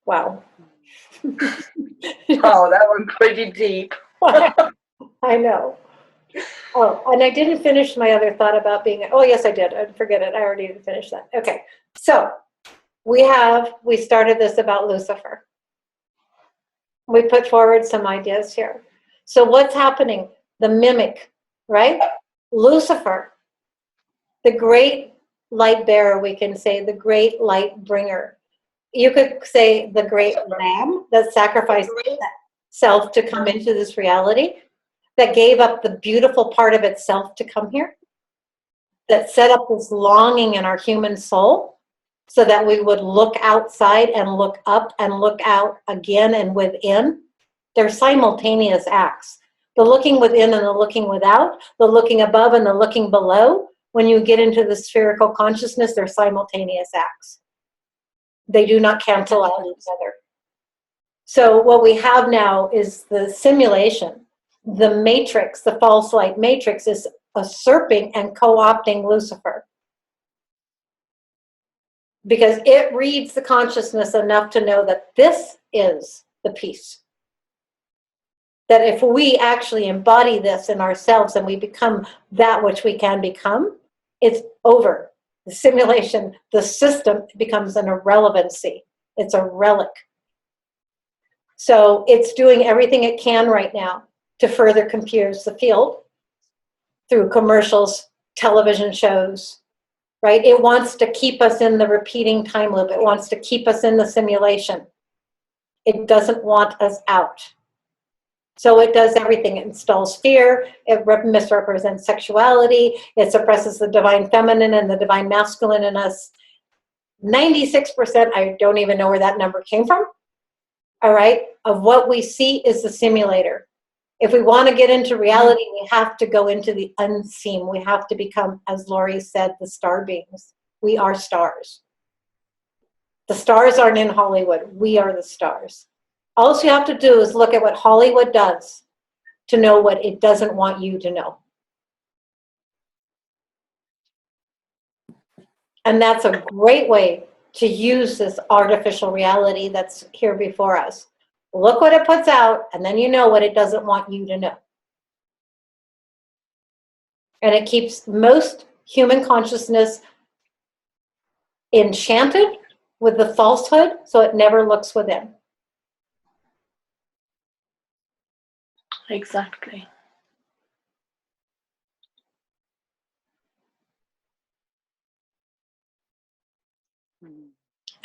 Wow. Oh, that was pretty deep. I know. Oh, and I didn't finish my other thought about being, oh, yes, I did. I forget it. I already didn't finish that. Okay. So we started this about Lucifer. We put forward some ideas here. So what's happening? The mimic, right? Lucifer, the great light bearer, we can say, the great light bringer. You could say the great lamb that sacrificed itself to come into this reality, that gave up the beautiful part of itself to come here, that set up this longing in our human soul so that we would look outside and look up and look out again and within. They're simultaneous acts. The looking within and the looking without, the looking above and the looking below. When you get into the spherical consciousness, they're simultaneous acts. They do not cancel out each other. So what we have now is the simulation. The matrix, the false light matrix, is usurping and co-opting Lucifer, because it reads the consciousness enough to know that this is the peace. That if we actually embody this in ourselves and we become that which we can become, it's over. The simulation, the system becomes an irrelevancy. It's a relic. So it's doing everything it can right now to further confuse the field through commercials, television shows, right? It wants to keep us in the repeating time loop. It wants to keep us in the simulation. It doesn't want us out. So it does everything. It installs fear. It misrepresents sexuality. It suppresses the divine feminine and the divine masculine in us. 96%, I don't even know where that number came from, all right, of what we see is the simulator. If we want to get into reality, we have to go into the unseen. We have to become, as Lori said, the star beings. We are stars. The stars aren't in Hollywood. We are the stars. All you have to do is look at what Hollywood does to know what it doesn't want you to know. And that's a great way to use this artificial reality that's here before us. Look what it puts out, and then you know what it doesn't want you to know. And it keeps most human consciousness enchanted with the falsehood, so it never looks within. Exactly.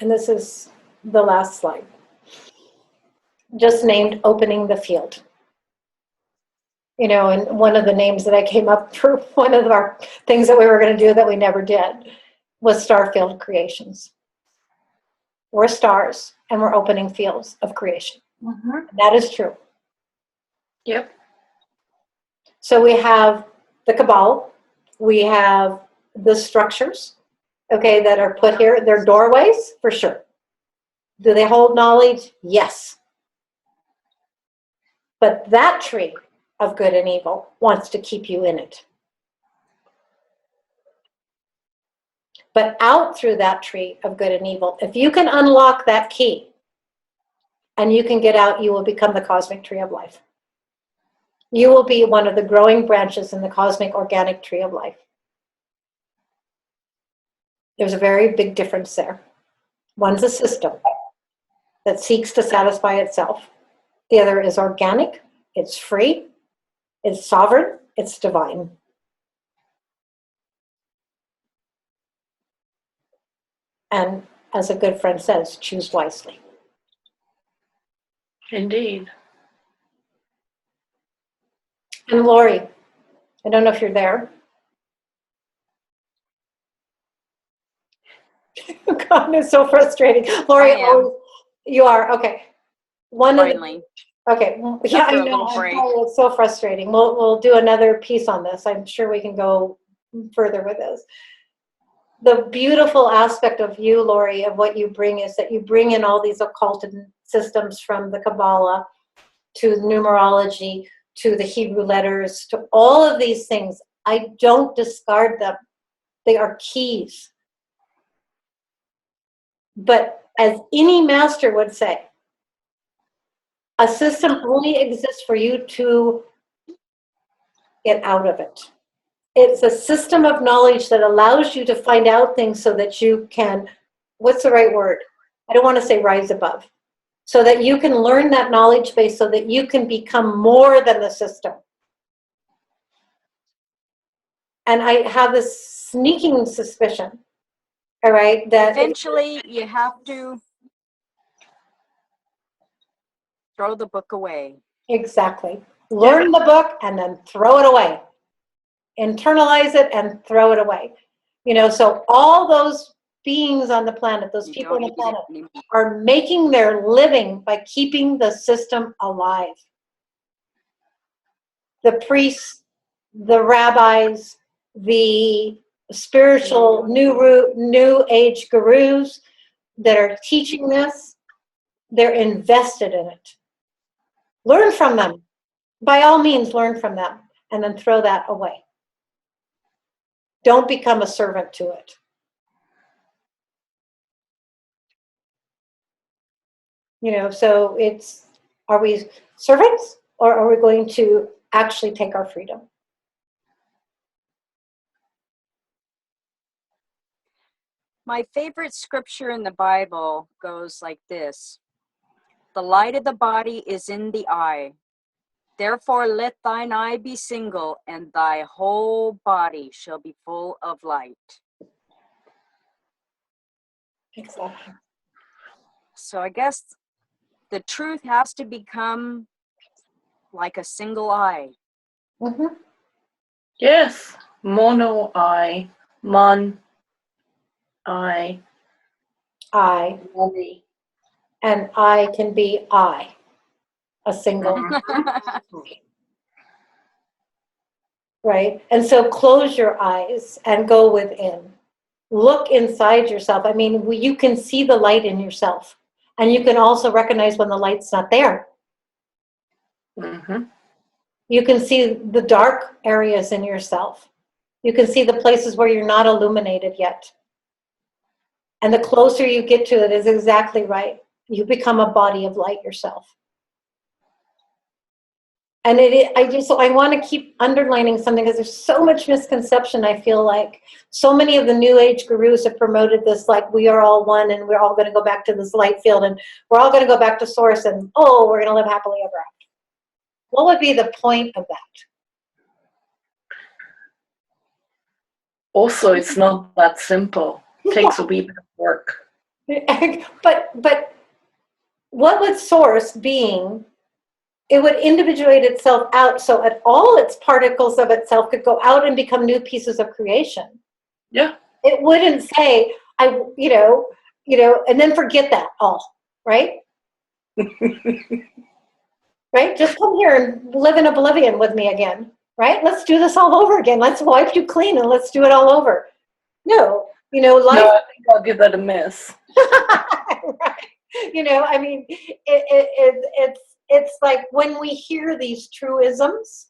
And this is the last slide. Just named Opening the Field. You know, and one of the names that I came up for one of our things that we were going to do that we never did was Starfield Creations. We're stars, and we're opening fields of creation. That is true. Yep. So we have the Cabal, we have the structures, okay, that are put here. They're doorways, for sure. Do they hold knowledge? Yes. But that tree of good and evil wants to keep you in it. But out through that tree of good and evil, if you can unlock that key and you can get out, you will become the cosmic tree of life. You will be one of the growing branches in the cosmic organic tree of life. There's a very big difference there. One's a system that seeks to satisfy itself. The other is organic, it's free, it's sovereign, it's divine. And as a good friend says, choose wisely. Indeed. And Lori, I don't know if you're there. God, it's so frustrating. Lori, you are, okay. Finally. Okay, yeah, I know. It's so frustrating. We'll do another piece on this. I'm sure we can go further with this. The beautiful aspect of you, Lori, of what you bring is that you bring in all these occult systems from the Kabbalah to numerology to the Hebrew letters to all of these things. I don't discard them. They are keys. But as any master would say, a system only exists for you to get out of it. It's a system of knowledge that allows you to find out things so that you can, what's the right word? I don't want to say rise above. So that you can learn that knowledge base so that you can become more than the system. And I have this sneaking suspicion, all right, that eventually you have to throw the book away. Exactly. Learn the book and then throw it away. Internalize it and throw it away. You know, so all those beings on the planet, those people on the planet, are making their living by keeping the system alive. The priests, the rabbis, the spiritual new age gurus that are teaching this, they're invested in it. Learn from them. By all means, learn from them and then throw that away. Don't become a servant to it. You know, so it's, are we servants or are we going to actually take our freedom? My favorite scripture in the Bible goes like this. The light of the body is in the eye. Therefore let thine eye be single, and thy whole body shall be full of light. Exactly. So I guess the truth has to become like a single eye. Mm-hmm. Yes. Mono eye. Mon eye. I. Money. And I can be I. A single eye. Right? And so close your eyes and go within. Look inside yourself. I mean, you can see the light in yourself. And you can also recognize when the light's not there. Mm-hmm. You can see the dark areas in yourself. You can see the places where you're not illuminated yet. And the closer you get to it is exactly right. You become a body of light yourself. And I want to keep underlining something because there's so much misconception. I feel like so many of the new age gurus have promoted this, like we are all one and we're all going to go back to this light field and we're all going to go back to source and, oh, we're going to live happily ever after. What would be the point of that? Also, it's not that simple. It takes a wee bit of work. But what would source being? It would individuate itself out so that all its particles of itself could go out and become new pieces of creation. Yeah. It wouldn't say, you know, and then forget that all, right? Right? Just come here and live in oblivion with me again, right? Let's do this all over again. Let's wipe you clean and let's do it all over. No, you know, life. No, I think I'll give that a miss. Right. You know, I mean, it's like when we hear these truisms,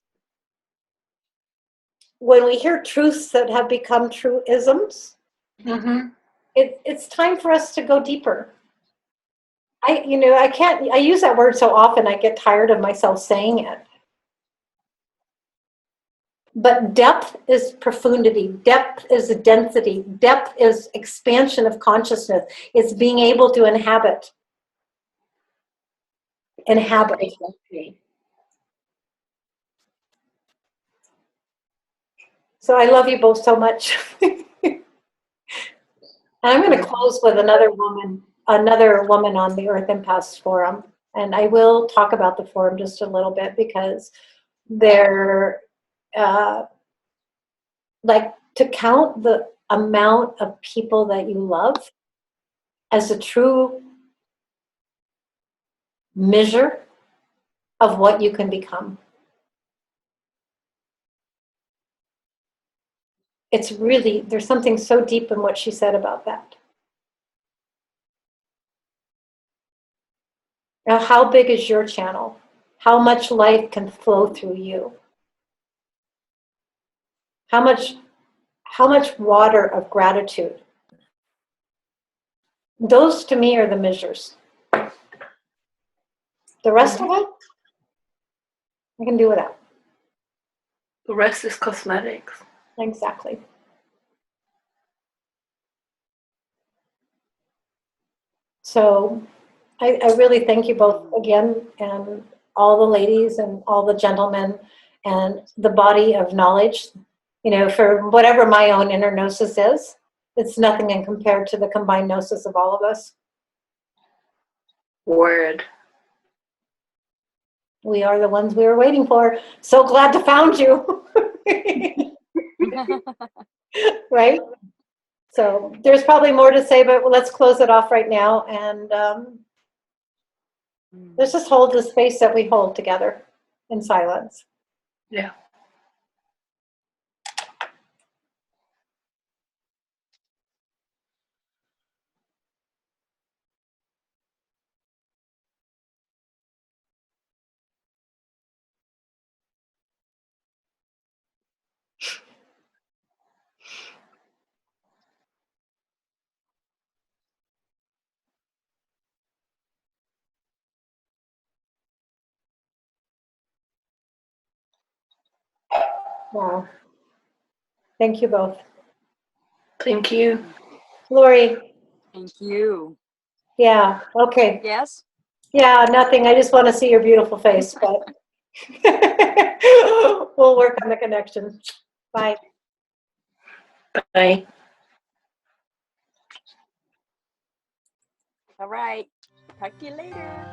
when we hear truths that have become truisms, it's time for us to go deeper. I use that word so often, I get tired of myself saying it. But depth is profundity. Depth is density. Depth is expansion of consciousness. It's being able to inhabit. Exactly. So I love you both so much. I'm going to close with another woman on the Earth Empaths Forum. And I will talk about the forum just a little bit because they're like to count the amount of people that you love as a true measure of what you can become. It's really, there's something so deep in what she said about that. Now, how big is your channel? How much life can flow through you? How much water of gratitude? Those to me are the measures. The rest of it, I can do without. The rest is cosmetics. Exactly. So I really thank you both again, and all the ladies and all the gentlemen and the body of knowledge, you know, for whatever my own inner gnosis is. It's nothing in compared to the combined gnosis of all of us. Word. We are the ones we were waiting for. So glad to found you. Right? So there's probably more to say, but let's close it off right now. And let's just hold the space that we hold together in silence. Yeah. Wow. Thank you both. Thank you. Lori. Thank you. Yeah. Okay. Yes? Yeah, nothing. I just want to see your beautiful face, but we'll work on the connection. Bye. Bye. All right. Talk to you later.